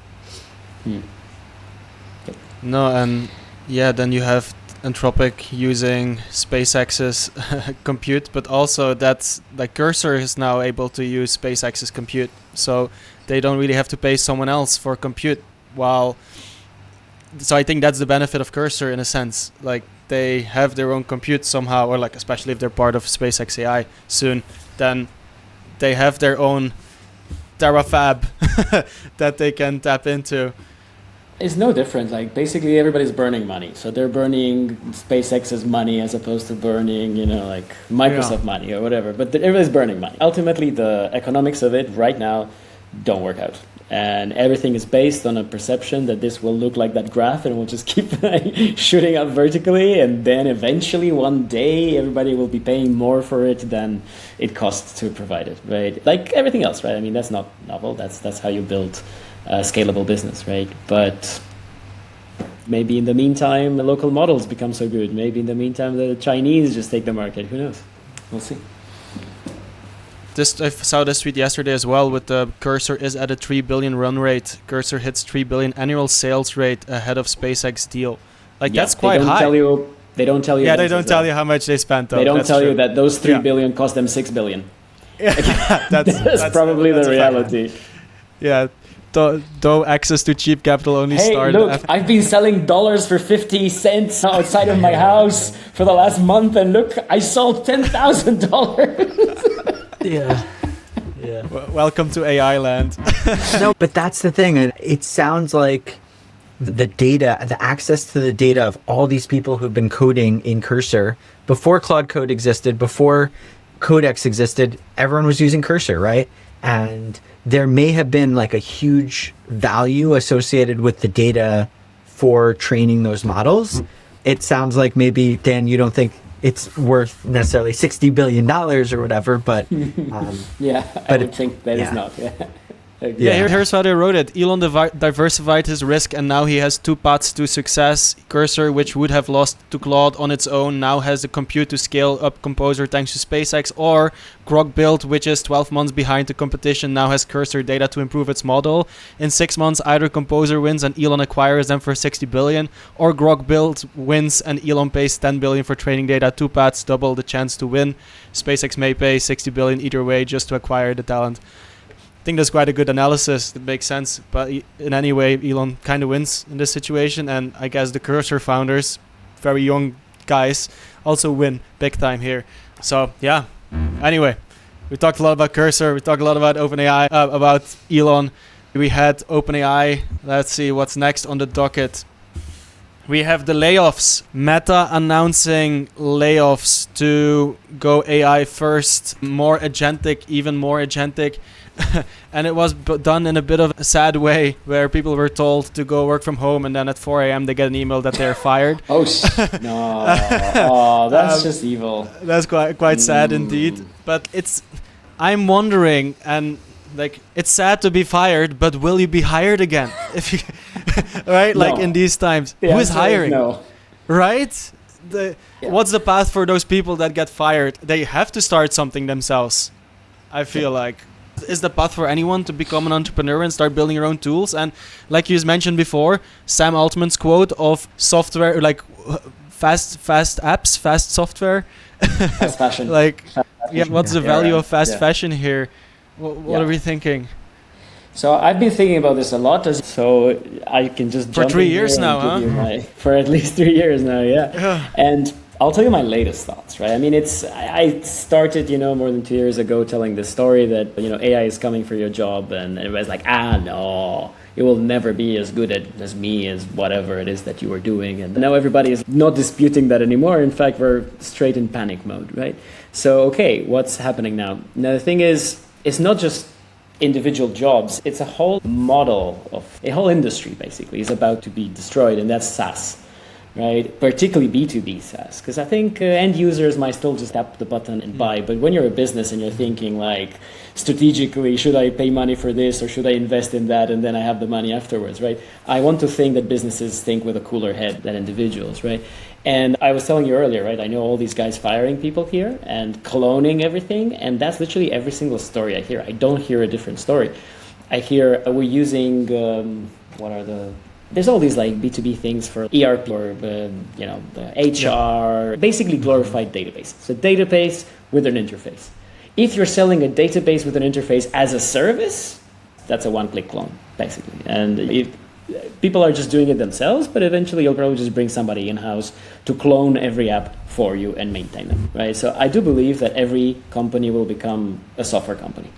Speaker 2: No, and yeah, then you have Anthropic using SpaceX's compute, but also that's like Cursor is now able to use SpaceX's compute, so they don't really have to pay someone else for compute. So I think that's the benefit of Cursor in a sense. Like they have their own compute somehow, or like especially if they're part of SpaceX AI soon, then they have their own terafab that they can tap into.
Speaker 1: It's no different. Like basically everybody's burning money. So they're burning SpaceX's money as opposed to burning, you know, like Microsoft money or whatever. But everybody's burning money. Ultimately, the economics of it right now don't work out. And everything is based on a perception that this will look like that graph and will just keep shooting up vertically. And then eventually one day everybody will be paying more for it than it costs to provide it, right? Like everything else, right? I mean, that's not novel. That's how you build a scalable business, right? But maybe in the meantime, the local models become so good. Maybe in the meantime, the Chinese just take the market. Who knows? We'll see.
Speaker 2: I saw this tweet yesterday as well with the Cursor is at a 3 billion run rate. Cursor hits 3 billion annual sales rate ahead of SpaceX deal. Like that's quite high.
Speaker 1: They don't tell you.
Speaker 2: Yeah, they don't tell you how much they spent. Though.
Speaker 1: They don't tell
Speaker 2: true.
Speaker 1: you that those 3 billion cost them 6 billion.
Speaker 2: Yeah,
Speaker 1: that's probably the reality.
Speaker 2: Yeah. Though access to cheap capital only started.
Speaker 1: Hey, look, I've been selling dollars for 50 cents outside of my house for the last month, and look, I sold $10,000.
Speaker 3: Yeah.
Speaker 2: Welcome to AI land.
Speaker 3: No, but that's the thing. It sounds like the data, the access to the data of all these people who've been coding in Cursor before Claude Code existed, before Codex existed, everyone was using Cursor, right? And there may have been like a huge value associated with the data for training those models. It sounds like maybe, Dan, you don't think it's worth necessarily $60 billion or whatever, but
Speaker 1: yeah, I would think that is not.
Speaker 2: Yeah, here's how they wrote it. Elon diversified his risk, and now he has two paths to success. Cursor, which would have lost to Claude on its own, now has the compute to scale up Composer thanks to SpaceX. Or Grok Build, which is 12 months behind the competition, now has Cursor data to improve its model. In 6 months, either Composer wins and Elon acquires them for 60 billion, or Grok Build wins and Elon pays 10 billion for training data. Two paths, double the chance to win. SpaceX may pay 60 billion either way just to acquire the talent. I think that's quite a good analysis. It makes sense. But in any way, Elon kind of wins in this situation. And I guess the Cursor founders, very young guys, also win big time here. So, yeah. Anyway, we talked a lot about Cursor. We talked a lot about OpenAI, about Elon. We had OpenAI. Let's see what's next on the docket. We have the layoffs. Meta announcing layoffs to go AI first, more agentic, even more agentic. And it was done in a bit of a sad way, where people were told to go work from home, and then at 4 a.m. they get an email that they're fired.
Speaker 1: No. Oh, that's just evil.
Speaker 2: That's quite sad indeed. But I'm wondering, and like, it's sad to be fired, but will you be hired again? If you, right? No. Like in these times, who is hiring? No. Right? What's the path for those people that get fired? They have to start something themselves. I feel like. Is the path for anyone to become an entrepreneur and start building your own tools? And like you mentioned before, Sam Altman's quote of software, like fast apps, fast software,
Speaker 1: fast fashion.
Speaker 2: Like, what's the value of fast fashion here? What are we thinking?
Speaker 1: So I've been thinking about this a lot. So I can just
Speaker 2: for 3 years now, huh?
Speaker 1: For at least 3 years now, yeah. And I'll tell you my latest thoughts, right? I mean, I started, more than 2 years ago telling this story that, AI is coming for your job, and everybody's like, no, it will never be as good as me as whatever it is that you were doing. And now everybody is not disputing that anymore. In fact, we're straight in panic mode, right? So, okay, what's happening now? Now, the thing is, it's not just individual jobs. It's a whole model of a whole industry, basically, is about to be destroyed, and that's SaaS. Right, particularly B2B SaaS, because I think end users might still just tap the button and buy. But when you're a business and you're thinking like strategically, should I pay money for this or should I invest in that and then I have the money afterwards, right? I want to think that businesses think with a cooler head than individuals, right? And I was telling you earlier, right? I know all these guys firing people here and cloning everything, and that's literally every single story I hear. I don't hear a different story. I hear we're using there's all these like B2B things for ERP or the HR, basically glorified database. So database with an interface. If you're selling a database with an interface as a service, that's a one-click clone, basically. And people are just doing it themselves, but eventually you'll probably just bring somebody in-house to clone every app for you and maintain them, right? So I do believe that every company will become a software company.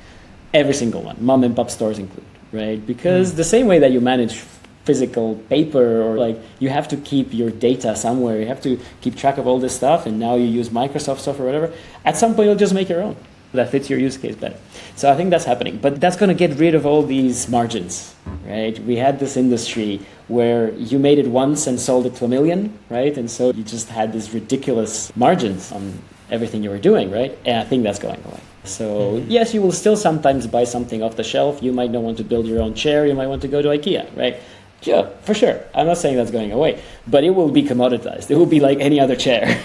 Speaker 1: Every single one, mom and pop stores included, right? Because the same way that you manage physical paper, or like you have to keep your data somewhere, you have to keep track of all this stuff, and now you use Microsoft stuff or whatever, at some point you'll just make your own that fits your use case better. So I think that's happening, but that's going to get rid of all these margins, right? We had this industry where you made it once and sold it to 1 million, right? And so you just had these ridiculous margins on everything you were doing, right? And I think that's going away. So yes, you will still sometimes buy something off the shelf. You might not want to build your own chair. You might want to go to IKEA, right? Yeah, for sure. I'm not saying that's going away, but it will be commoditized. It will be like any other chair.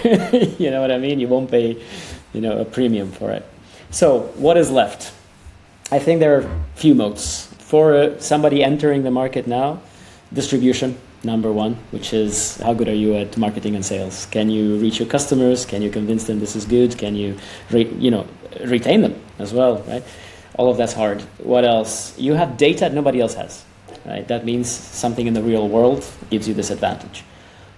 Speaker 1: You know what I mean? You won't pay, a premium for it. So what is left? I think there are a few moats. For somebody entering the market now, distribution, number one, which is how good are you at marketing and sales? Can you reach your customers? Can you convince them this is good? Can you, retain them as well, right? All of that's hard. What else? You have data nobody else has. Right? That means something in the real world gives you this advantage.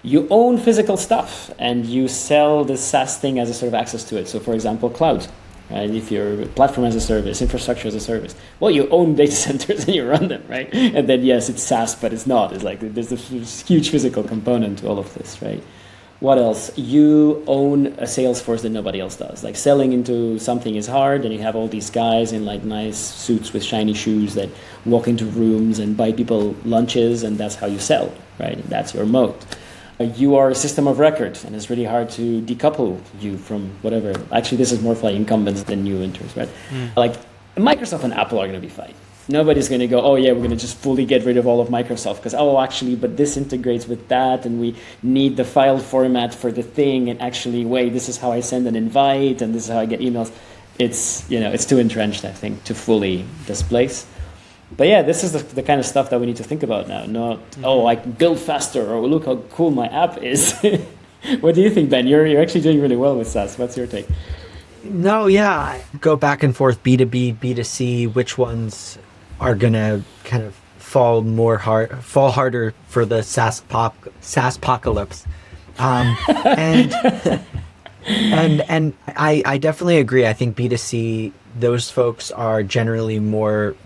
Speaker 1: You own physical stuff and you sell the SaaS thing as a sort of access to it. So for example, cloud, right? If you're platform as a service, infrastructure as a service, well, you own data centers and you run them, right? And then yes, it's SaaS, but it's not. It's like there's this huge physical component to all of this, right? What else? You own a sales force that nobody else does. Like selling into something is hard, and you have all these guys in like nice suits with shiny shoes that walk into rooms and buy people lunches, and that's how you sell, right? And that's your moat. You are a system of record, and it's really hard to decouple you from whatever. Actually, this is more for like incumbents than new entrants, right? Like Microsoft and Apple are going to be fine. Nobody's going to go, oh yeah, we're going to just fully get rid of all of Microsoft because, but this integrates with that and we need the file format for the thing, and actually, wait, this is how I send an invite and this is how I get emails. It's, it's too entrenched, I think, to fully displace. But yeah, this is the kind of stuff that we need to think about now. Not, I can build faster, or look how cool my app is. What do you think, Ben? You're actually doing really well with SaaS. What's your take?
Speaker 3: No, yeah. I go back and forth, B2B, B2C, which ones are going to kind of fall harder for the SaaSpocalypse. And I definitely agree. I think B2C, those folks are generally more,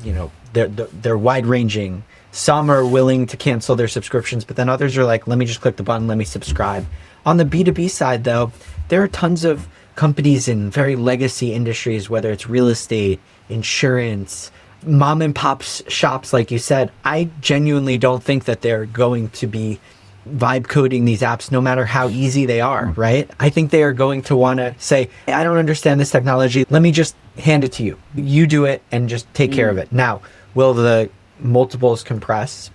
Speaker 3: they're wide ranging. Some are willing to cancel their subscriptions, but then others are like, let me just click the button, let me subscribe. On the B2B side, though, there are tons of companies in very legacy industries, whether it's real estate, insurance, mom and pop shops, like you said. I genuinely don't think that they're going to be vibe coding these apps no matter how easy they are, right? I think they are going to want to say, I don't understand this technology. Let me just hand it to you. You do it and just take care of it. Now, will the multiples compress?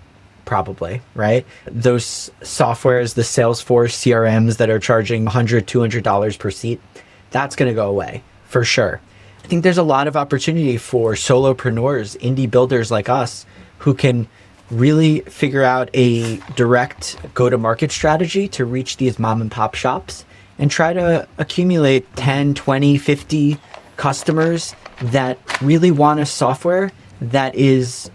Speaker 3: Probably, right? Those softwares, the Salesforce CRMs that are charging $100, $200 per seat, that's going to go away for sure. I think there's a lot of opportunity for solopreneurs, indie builders like us, who can really figure out a direct go-to-market strategy to reach these mom and pop shops and try to accumulate 10, 20, 50 customers that really want a software that is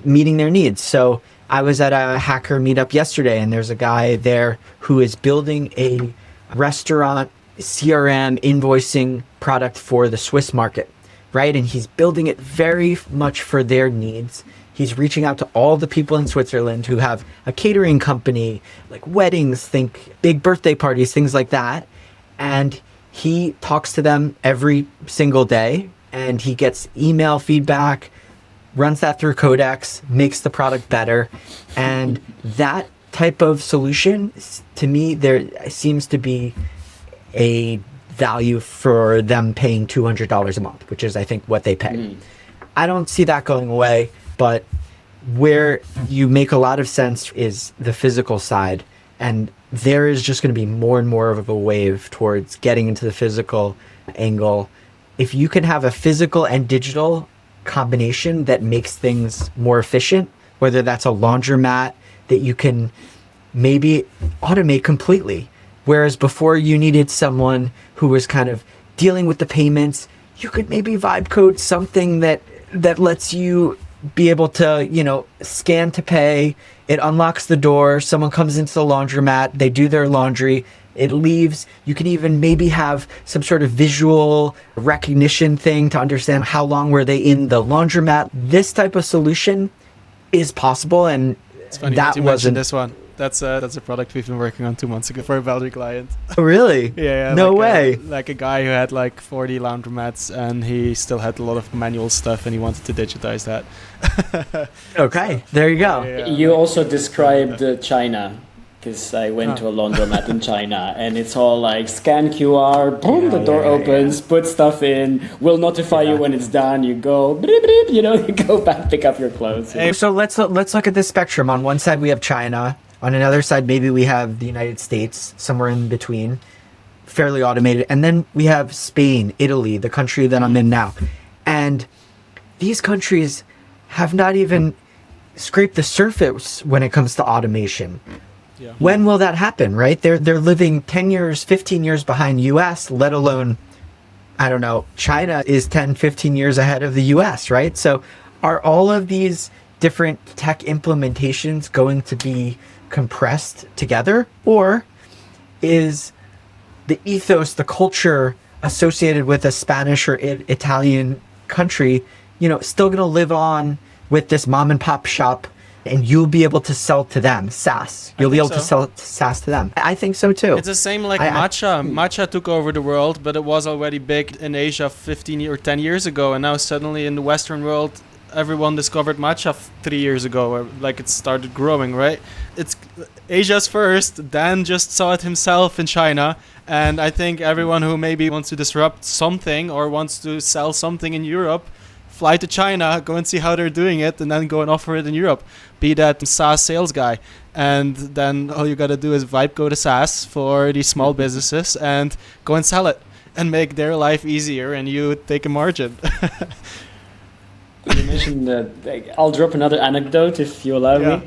Speaker 3: meeting their needs. So I was at a hacker meetup yesterday, and there's a guy there who is building a restaurant CRM invoicing product for the Swiss market, right? And he's building it very much for their needs. He's reaching out to all the people in Switzerland who have a catering company, like weddings, think big birthday parties, things like that. And he talks to them every single day, and he gets email feedback, runs that through Codex, makes the product better. And that type of solution, to me, there seems to be a value for them paying $200 a month, which is, I think, what they pay. I don't see that going away, but where you make a lot of sense is the physical side. And there is just going to be more and more of a wave towards getting into the physical angle. If you can have a physical and digital combination that makes things more efficient, whether that's a laundromat that you can maybe automate completely. Whereas before you needed someone who was kind of dealing with the payments, you could maybe vibe code something that lets you be able to, scan to pay. It unlocks the door. Someone comes into the laundromat. They do their laundry. It leaves. You can even maybe have some sort of visual recognition thing to understand how long were they in the laundromat. This type of solution is possible, and
Speaker 2: It's funny
Speaker 3: that
Speaker 2: that you mentioned this one. That's a product we've been working on 2 months ago for a Belgian client.
Speaker 3: Oh, really?
Speaker 2: Yeah.
Speaker 3: No
Speaker 2: like
Speaker 3: way.
Speaker 2: Like a guy who had like 40 laundromats, and he still had a lot of manual stuff, and he wanted to digitize that.
Speaker 3: Okay, there you go.
Speaker 2: Yeah,
Speaker 1: You also described China, because I went to a laundromat in China, and it's all like scan QR, boom, the door opens, put stuff in, we'll notify you when it's done. You go, bleep, bleep, you go back, pick up your clothes.
Speaker 3: So let's look at this spectrum. On one side we have China. On another side, maybe we have the United States, somewhere in between, fairly automated. And then we have Spain, Italy, the country that I'm in now. And these countries have not even scraped the surface when it comes to automation.
Speaker 2: Yeah.
Speaker 3: When will that happen, right? They're living 10 years, 15 years behind US, let alone, I don't know, China is 10, 15 years ahead of the US, right? So are all of these different tech implementations going to be compressed together, or is the ethos, the culture associated with a Spanish or Italian country, still going to live on with this mom and pop shop, and you'll be able to sell to them SaaS. You'll be able to sell SaaS to them. I think so too.
Speaker 2: It's the same like matcha. Matcha took over the world, but it was already big in Asia 15 or 10 years ago, and now suddenly in the Western world, everyone discovered matcha 3 years ago, or like it started growing, right? It's Asia's first. Dan just saw it himself in China, and I think everyone who maybe wants to disrupt something or wants to sell something in Europe, fly to China, go and see how they're doing it, and then go and offer it in Europe. Be that SaaS sales guy, and then all you gotta do is vibe code a SaaS for these small businesses and go and sell it and make their life easier, and you take a margin.
Speaker 1: You mentioned I'll drop another anecdote if you allow me.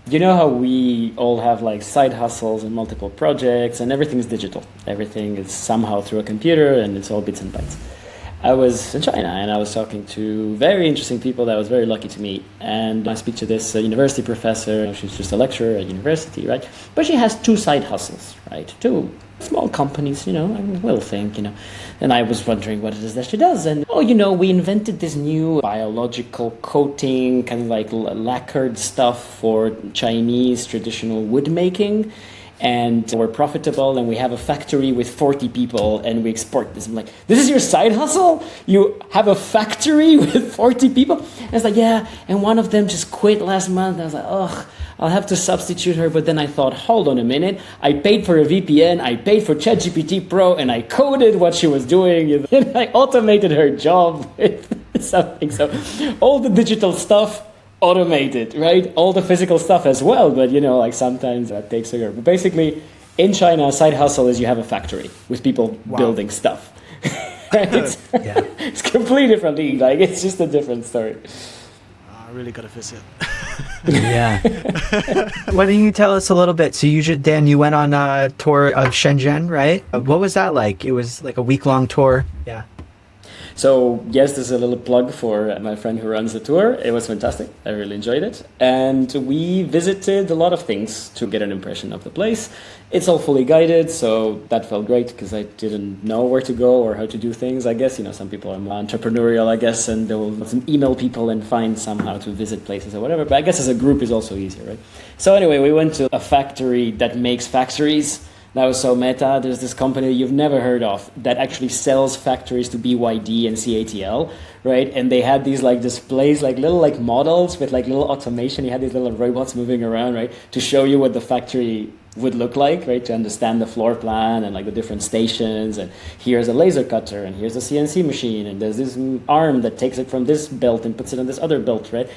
Speaker 1: You know how we all have like side hustles and multiple projects, and everything is digital. Everything is somehow through a computer, and it's all bits and bytes. I was in China, and I was talking to very interesting people that I was very lucky to meet. And I speak to this university professor. She's just a lecturer at university, right? But she has 2 side hustles, right? 2 small companies, little thing, And I was wondering what it is that she does. And, we invented this new biological coating, kind of like lacquered stuff for Chinese traditional wood making. And we're profitable, and we have a factory with 40 people, and we export this. I'm like, this is your side hustle? You have a factory with 40 people? And it's like, yeah, and one of them just quit last month. I was like, ugh, I'll have to substitute her. But then I thought, hold on a minute. I paid for a VPN, I paid for ChatGPT Pro, and I coded what she was doing, and I automated her job with something. So all the digital stuff, automated, right? All the physical stuff as well, but sometimes that takes a year. But basically, in China, a side hustle is you have a factory with people building stuff. Right? It's completely different league. Like, it's just a different story.
Speaker 2: I really gotta visit.
Speaker 3: Yeah. Why don't you tell us a little bit? So Dan, you went on a tour of Shenzhen, right? What was that like? It was like a week-long tour. Yeah.
Speaker 1: So yes, this is a little plug for my friend who runs the tour. It was fantastic. I really enjoyed it. And we visited a lot of things to get an impression of the place. It's all fully guided, so that felt great because I didn't know where to go or how to do things. I guess, some people are more entrepreneurial, I guess, and they will email people and find somehow to visit places or whatever. But I guess as a group is also easier, right? So anyway, we went to a factory that makes factories. That was so meta. There's this company you've never heard of that actually sells factories to BYD and CATL, right? And they had these displays, little models with little automation. You had these little robots moving around, right? To show you what the factory would look like, right? To understand the floor plan and the different stations. And here's a laser cutter and here's a CNC machine. And there's this arm that takes it from this belt and puts it on this other belt, right?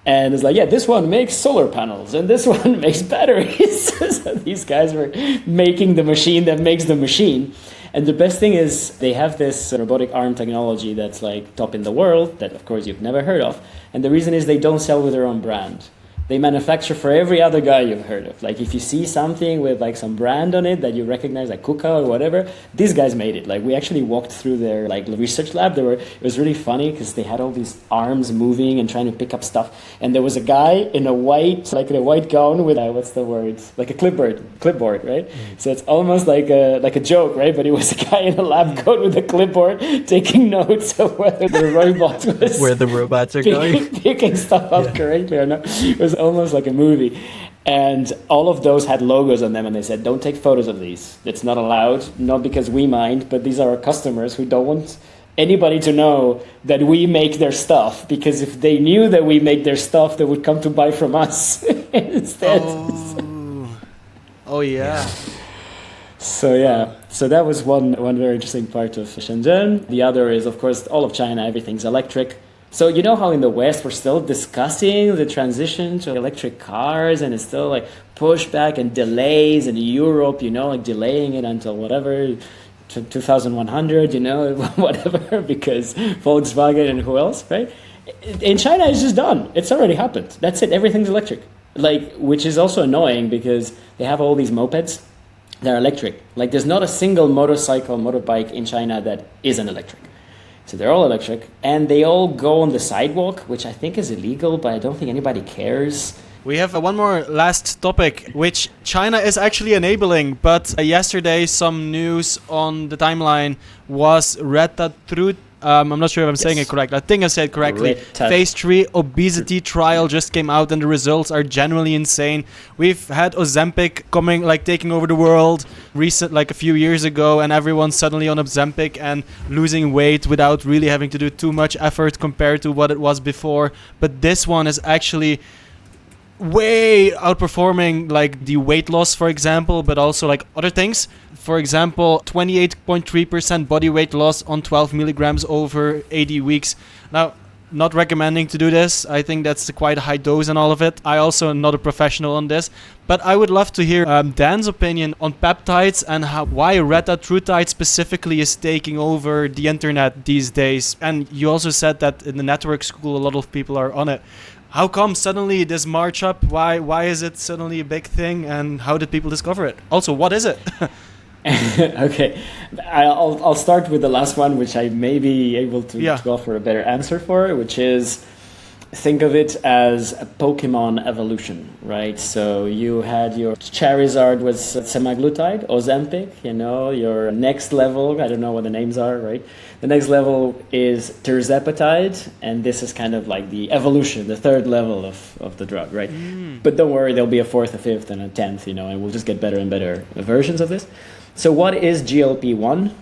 Speaker 1: And it's this one makes solar panels and this one makes batteries. So these guys were making the machine that makes the machine. And the best thing is they have this robotic arm technology that's top in the world that of course you've never heard of. And the reason is they don't sell with their own brand. They manufacture for every other guy you've heard of. If you see something with some brand on it that you recognize, like Kuka or whatever, these guys made it. We actually walked through their research lab. It was really funny because they had all these arms moving and trying to pick up stuff. And there was a guy in a white gown with what's the word? Like a clipboard, right? Mm. So it's almost like a joke, right? But it was a guy in a lab coat with a clipboard taking notes of whether the robot was
Speaker 3: where the robots are going,
Speaker 1: picking stuff up correctly or not. It was almost like a movie. And all of those had logos on them, and they said, don't take photos of these. It's not allowed, not because we mind, but these are our customers who don't want anybody to know that we make their stuff, because if they knew that we make their stuff, they would come to buy from us instead.
Speaker 2: Oh yeah.
Speaker 1: So that was one very interesting part of Shenzhen. The other is, of course, all of China, everything's electric. So you know how in the West we're still discussing the transition to electric cars, and it's still pushback and delays, and Europe, delaying it until whatever, 2100, whatever, because Volkswagen and who else, right? In China, it's just done. It's already happened. That's it. Everything's electric. Which is also annoying because they have all these mopeds that are electric. There's not a single motorbike in China that isn't electric. So they're all electric, and they all go on the sidewalk, which I think is illegal, but I don't think anybody cares.
Speaker 2: We have one more last topic, which China is actually enabling, but yesterday some news on the timeline was Retatrutide. I'm not sure if I'm saying it correct. I think I said it correctly. Phase 3 obesity trial just came out, and the results are genuinely insane. We've had Ozempic coming, taking over the world a few years ago, and everyone's suddenly on Ozempic and losing weight without really having to do too much effort compared to what it was before. But this one is actually way outperforming the weight loss, for example, but also other things. For example, 28.3% body weight loss on 12 milligrams over 80 weeks. Now, not recommending to do this. I think that's quite a high dose and all of it. I also am not a professional on this, but I would love to hear Dan's opinion on peptides and why Retatrutide specifically is taking over the internet these days. And you also said that in the network school, a lot of people are on it. How come suddenly this march up? Why is it suddenly a big thing? And how did people discover it? Also, what is it?
Speaker 1: Okay, I'll start with the last one, which I may be able to offer a better answer for, which is, think of it as a Pokemon evolution, right? So you had your Charizard was semaglutide, Ozempic, your next level, I don't know what the names are, right? The next level is tirzepatide, and this is kind of the evolution, the third level of the drug, right? But don't worry, there'll be a fourth, a fifth, and a 10th, and we'll just get better and better versions of this. So what is GLP-1?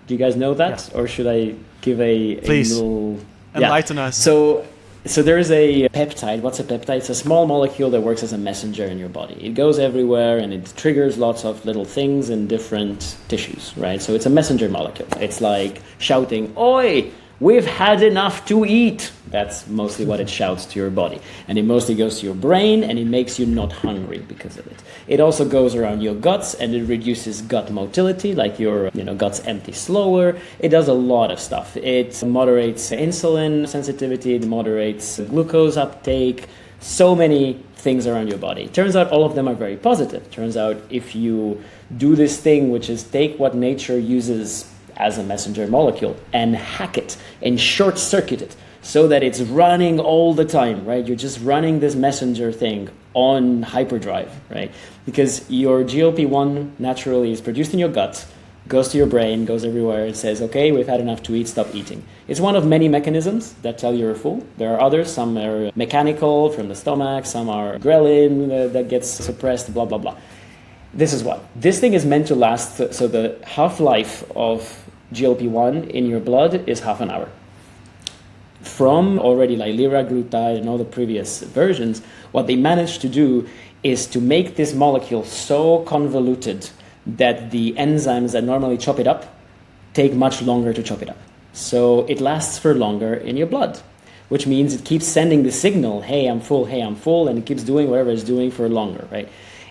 Speaker 1: Do you guys know that? Yeah. Or should I give
Speaker 2: Please.
Speaker 1: A little...
Speaker 2: Enlighten us.
Speaker 1: So there is a peptide. What's a peptide? It's a small molecule that works as a messenger in your body. It goes everywhere, and it triggers lots of little things in different tissues, right? So it's a messenger molecule. It's like shouting, "Oi! We've had enough to eat." That's mostly what it shouts to your body. And it mostly goes to your brain, and it makes you not hungry because of it. It also goes around your guts, and it reduces gut motility, your guts empty slower. It does a lot of stuff. It moderates insulin sensitivity, it moderates glucose uptake, so many things around your body. Turns out all of them are very positive. Turns out if you do this thing, which is take what nature uses as a messenger molecule and hack it and short circuit it so that it's running all the time, right? You're just running this messenger thing on hyperdrive, right? Because your GLP-1 naturally is produced in your gut, goes to your brain, goes everywhere, and says, okay, we've had enough to eat, stop eating. It's one of many mechanisms that tell you're full. There are others, some are mechanical from the stomach, some are ghrelin that gets suppressed, blah, blah, blah. This is what? This thing is meant to last, so the half-life of GLP-1 in your blood is half an hour. From already like liraglutide and all the previous versions, what they managed to do is to make this molecule so convoluted that the enzymes that normally chop it up take much longer to chop it up. So it lasts for longer in your blood, which means it keeps sending the signal, hey, I'm full, and it keeps doing whatever it's doing for longer, right?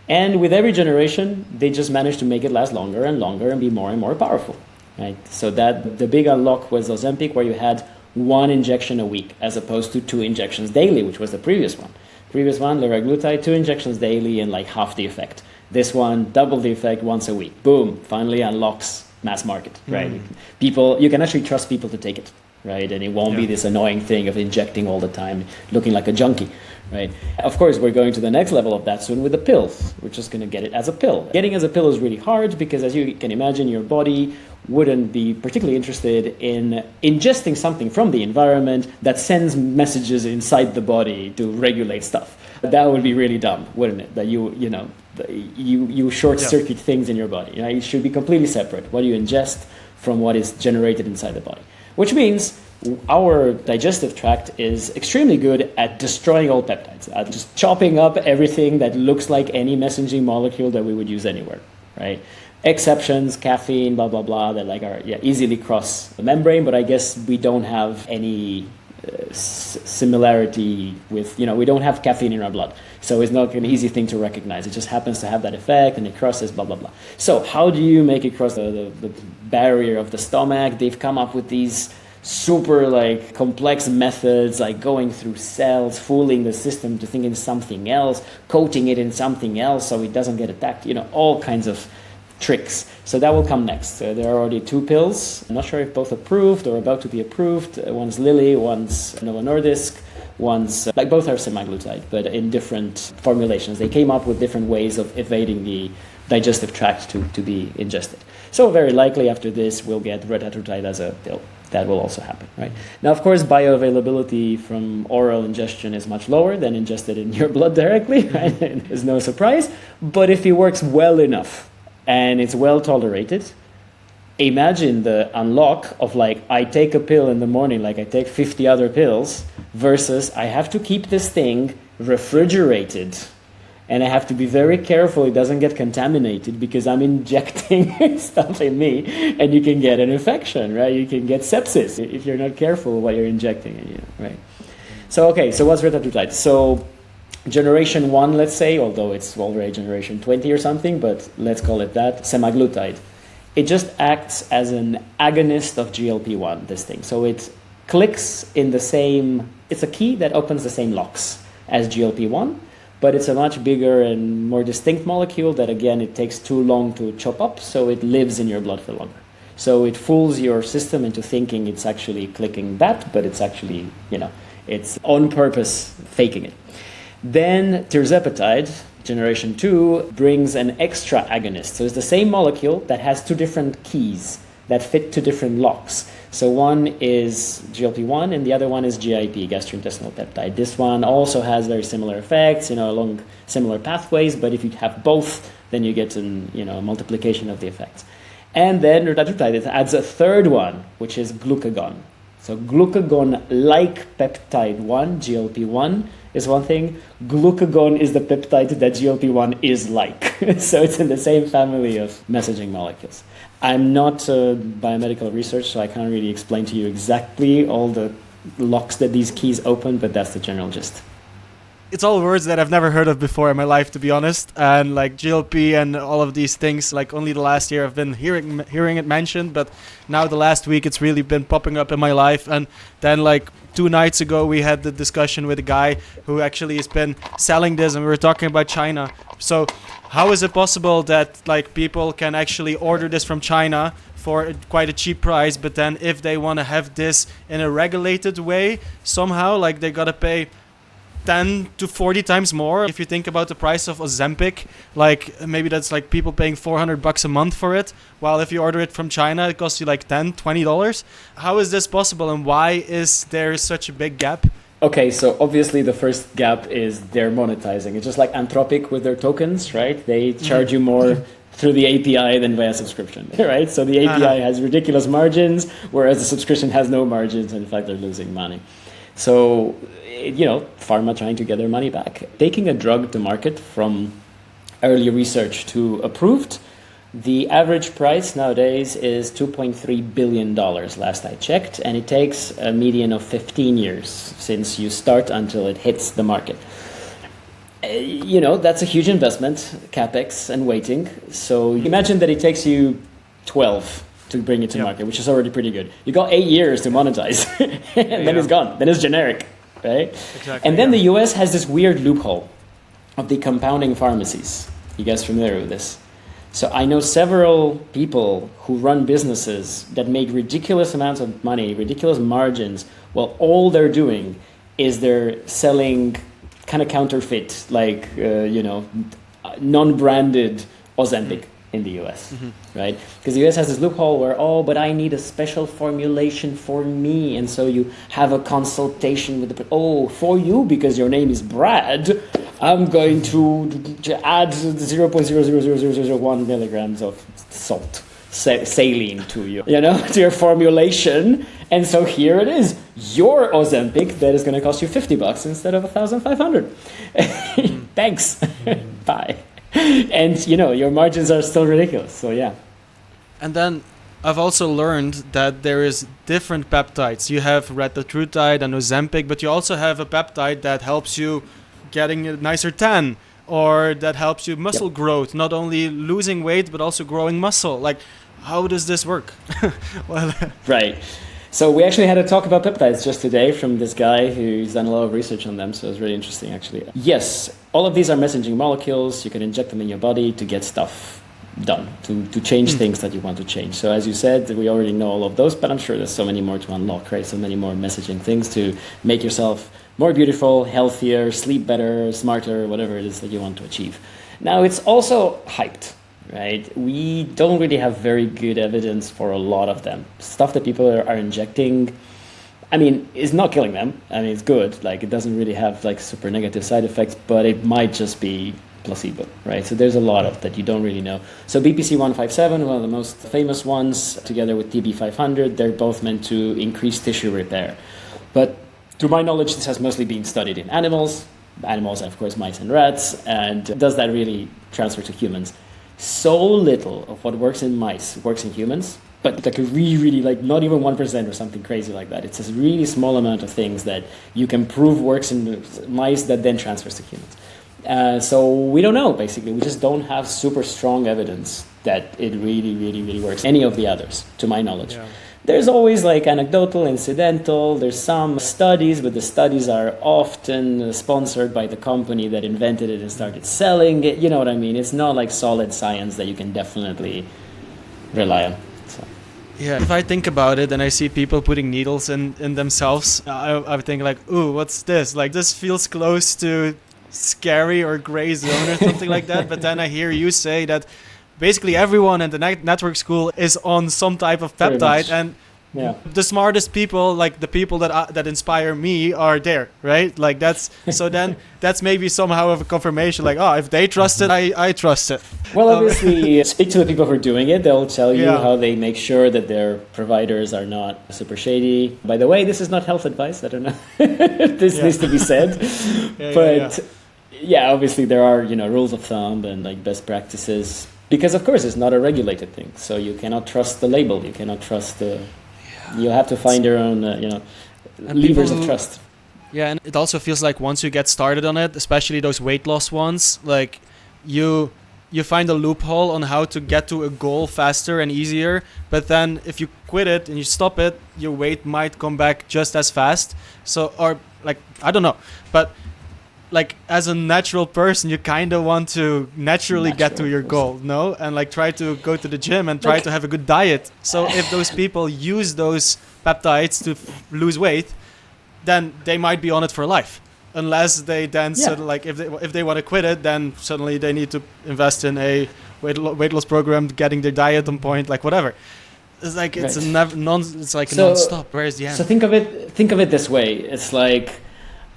Speaker 1: And with every generation, they just manage to make it last longer and be more and more powerful, right? So that the big unlock was Ozempic, where you had 1 injection a week as opposed to 2 injections daily, which was the previous one. Previous one, liraglutide, 2 injections daily and like half the effect. This one, double the effect once a week. Boom, finally unlocks mass market, right? People, you can actually trust people to take it, right? And it won't be this annoying thing of injecting all the time, looking like a junkie, right? Of course, we're going to the next level of that soon with the pills. We're just going to get it as a pill. Getting as a pill is really hard because, as you can imagine, your body wouldn't be particularly interested in ingesting something from the environment that sends messages inside the body to regulate stuff. That would be really dumb, wouldn't it? That you short circuit things in your body. It should be completely separate. What you ingest from what is generated inside the body, which means our digestive tract is extremely good at destroying all peptides, at just chopping up everything that looks like any messaging molecule that we would use anywhere, right? Exceptions, caffeine, blah, blah, blah, that like are easily cross the membrane, but I guess we don't have any similarity with, we don't have caffeine in our blood. So it's not an easy thing to recognize. It just happens to have that effect and it crosses, blah, blah, blah. So how do you make it cross the barrier of the stomach? They've come up with these super complex methods, like going through cells, fooling the system to thinking something else, coating it in something else so it doesn't get attacked, all kinds of tricks. So that will come next. There are already 2 pills. I'm not sure if both approved or about to be approved. One's Lilly, one's Novo Nordisk, one's, both are semaglutide, but in different formulations. They came up with different ways of evading the digestive tract to be ingested. So very likely after this, we'll get Retatrutide as a pill. That will also happen, right? Now, of course, bioavailability from oral ingestion is much lower than ingested in your blood directly, right? There's no surprise. But if it works well enough, and it's well tolerated, imagine the unlock of I take a pill in the morning, I take 50 other pills, versus I have to keep this thing refrigerated. And I have to be very careful it doesn't get contaminated because I'm injecting stuff in me, and you can get an infection, right? You can get sepsis if you're not careful what you're injecting in you, right? So what's Retatrutide? So generation 1, let's say, although it's already generation 20 or something, but let's call it that, semaglutide. It just acts as an agonist of GLP-1, this thing. So it clicks in the same, it's a key that opens the same locks as GLP-1, but it's a much bigger and more distinct molecule that, again, it takes too long to chop up, so it lives in your blood for longer. So it fools your system into thinking it's actually clicking that, but it's actually, it's on purpose faking it. Then tirzepatide, generation 2, brings an extra agonist. So it's the same molecule that has 2 different keys that fit 2 different locks. So one is GLP-1 and the other one is GIP, gastrointestinal peptide. This one also has very similar effects, along similar pathways, but if you have both, then you get a multiplication of the effects. And then retatrutide adds a 3rd one, which is glucagon. So glucagon-like peptide 1, GLP-1, is one thing. Glucagon is the peptide that GLP-1 is like. So it's in the same family of messaging molecules. I'm not biomedical research, so I can't really explain to you exactly all the locks that these keys open, but that's the general gist.
Speaker 2: It's all words that I've never heard of before in my life, to be honest. And GLP and all of these things, only the last year I've been hearing it mentioned, but now the last week it's really been popping up in my life. And then 2 nights ago we had the discussion with a guy who actually has been selling this, and we were talking about China. So how is it possible that people can actually order this from China for quite a cheap price, but then if they want to have this in a regulated way, somehow like they gotta pay 10 to 40 times more. If you think about the price of Ozempic, like maybe that's like people paying $400 a month for it, while if you order it from China, it costs you like $10-20. How is this possible, and why is there such a big gap?
Speaker 1: Okay, so obviously the first gap is they're monetizing. It's just like Anthropic with their tokens, right? They charge you more through the API than via subscription, right? So the API has ridiculous margins, whereas the subscription has no margins, and in fact they're losing money. So, pharma trying to get their money back. Taking a drug to market from early research to approved, the average price nowadays is $2.3 billion last I checked, and it takes a median of 15 years since you start until it hits the market. That's a huge investment, capex and waiting. So imagine that it takes you 12 to bring it to market, which is already pretty good. You got 8 years to monetize, and then it's gone. Then it's generic, right?
Speaker 2: Exactly.
Speaker 1: And then the US has this weird loophole of the compounding pharmacies. You guys familiar with this? So I know several people who run businesses that make ridiculous amounts of money, ridiculous margins, while all they're doing is they're selling kind of counterfeit, like, non-branded Ozempic in the US, right? Because the US has this loophole where, but I need a special formulation for me. And so you have a consultation with for you, because your name is Brad, I'm going to add 0.00001 milligrams of salt, saline to you, to your formulation. And so here it is, your Ozempic that is going to cost you $50 instead of $1,500. Thanks. Bye. And, your margins are still ridiculous. So, yeah.
Speaker 2: And then I've also learned that there is different peptides. You have Retatrutide and Ozempic, but you also have a peptide that helps you getting a nicer tan, or that helps you muscle growth, not only losing weight, but also growing muscle. Like, how does this work?
Speaker 1: Right. So we actually had a talk about peptides just today from this guy who's done a lot of research on them. So it was really interesting, actually. Yes, all of these are messaging molecules. You can inject them in your body to get stuff done, to change things that you want to change. So as you said, we already know all of those, but I'm sure there's so many more to unlock, right? So many more messaging things to make yourself more beautiful, healthier, sleep better, smarter, whatever it is that you want to achieve. Now, it's also hyped, right? We don't really have very good evidence for a lot of them. Stuff that people are injecting, is not killing them. It's good. Like, it doesn't really have like super negative side effects, but it might just be placebo, right? So there's a lot of that you don't really know. So BPC 157, one of the most famous ones, together with TB 500, they're both meant to increase tissue repair. But to my knowledge, this has mostly been studied in animals, and of course mice and rats. And does that really transfer to humans? So little of what works in mice works in humans, but like a really, like not even 1% or something crazy like that. It's a really small amount of things that you can prove works in mice that then transfers to humans. So we don't know, basically. We just don't have super strong evidence that it really works. Any of the others, to my knowledge. Yeah. There's always like anecdotal, incidental, there's some studies, but the studies are often sponsored by the company that invented it and started selling it. You know what I mean? It's not like solid science that you can definitely rely on. So.
Speaker 2: Yeah, if I think about it and I see people putting needles in themselves, I think like, ooh, what's this? Like, this feels close to scary or gray zone or something like that. But then I hear you say that basically everyone in the network school is on some type of peptide, and the smartest people, like the people that inspire me, are there, right? Like that's maybe somehow of a confirmation, like, if they trust it, I trust it.
Speaker 1: Well, obviously, speak to the people who are doing it. They'll tell you how they make sure that their providers are not super shady. By the way, this is not health advice. I don't know. This needs to be said. Obviously there are, rules of thumb and like best practices. Because, of course, it's not a regulated thing. So you cannot trust the label. You cannot trust the... You have to find your own, levers of trust.
Speaker 2: Yeah, and it also feels like once you get started on it, especially those weight loss ones, like you find a loophole on how to get to a goal faster and easier. But then if you quit it and you stop it, your weight might come back just as fast. So, or like, I don't know. But like as a natural person, you kind of want to naturally get to your goal, no? And like try to go to the gym and try to have a good diet. So if those people use those peptides to lose weight, then they might be on it for life. Unless they then like if they want to quit it, then suddenly they need to invest in a weight loss program, getting their diet on point, like whatever. It's like it's a it's like non-stop. Where's the end?
Speaker 1: So think of it this way. It's like,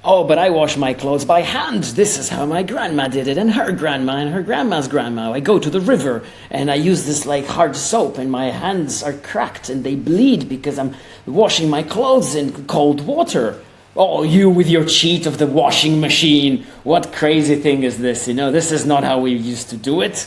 Speaker 1: oh, but I wash my clothes by hand. This is how my grandma did it, and her grandma's grandma. I go to the river and I use this like hard soap, and my hands are cracked and they bleed because I'm washing my clothes in cold water. Oh, you with your cheat of the washing machine. What crazy thing is this? This is not how we used to do it.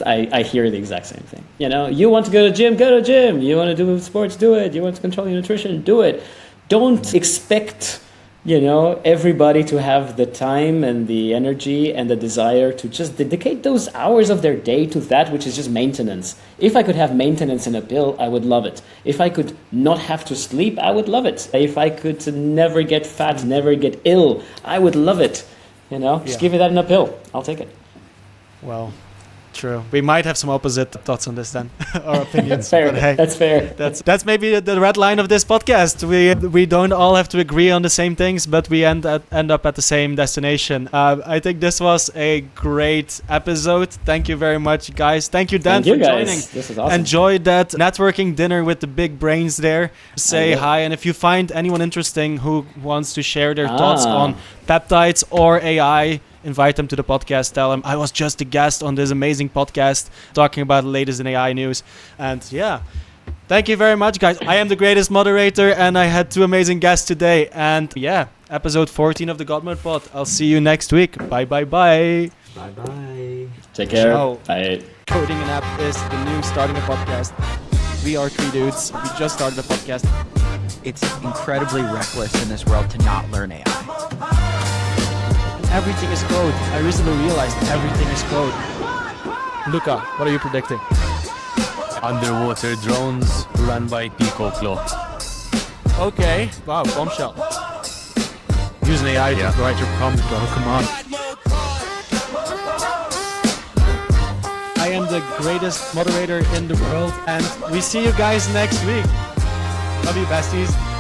Speaker 1: I hear the exact same thing. You want to go to gym, go to gym. You want to do sports, do it. You want to control your nutrition, do it. Don't expect, everybody to have the time and the energy and the desire to just dedicate those hours of their day to that, which is just maintenance. If I could have maintenance in a pill, I would love it. If I could not have to sleep, I would love it. If I could never get fat, never get ill, I would love it. Just give me that in a pill. I'll take it.
Speaker 2: Well, true. We might have some opposite thoughts on this then, or opinions.
Speaker 1: Fair.
Speaker 2: But hey,
Speaker 1: that's fair.
Speaker 2: That's maybe the red line of this podcast. We don't all have to agree on the same things, but we end up at the same destination. I think this was a great episode. Thank you very much, guys. Thank you, Dan, for joining.
Speaker 1: This is awesome.
Speaker 2: Enjoy that networking dinner with the big brains there. Say hi, and if you find anyone interesting who wants to share their thoughts on peptides or AI, invite them to the podcast. Tell them I was just a guest on this amazing podcast talking about the latest in AI news. And thank you very much, guys. I am the greatest moderator, and I had 2 amazing guests today. And episode 14 of the Godmode Pod. I'll see you next week. Bye.
Speaker 3: Bye.
Speaker 1: Take care.
Speaker 2: Ciao.
Speaker 1: Bye.
Speaker 2: Coding an app is the new starting a podcast. We are 3 dudes. We just started a podcast.
Speaker 3: It's incredibly reckless in this world to not learn AI.
Speaker 2: Everything is code. I recently realized everything is code. Luca, what are you predicting?
Speaker 4: Underwater drones run by Pico Claw.
Speaker 2: Okay. Wow, bombshell. Using AI to write your prompt, bro. Come on. I am the greatest moderator in the world, and we see you guys next week. Love you, besties.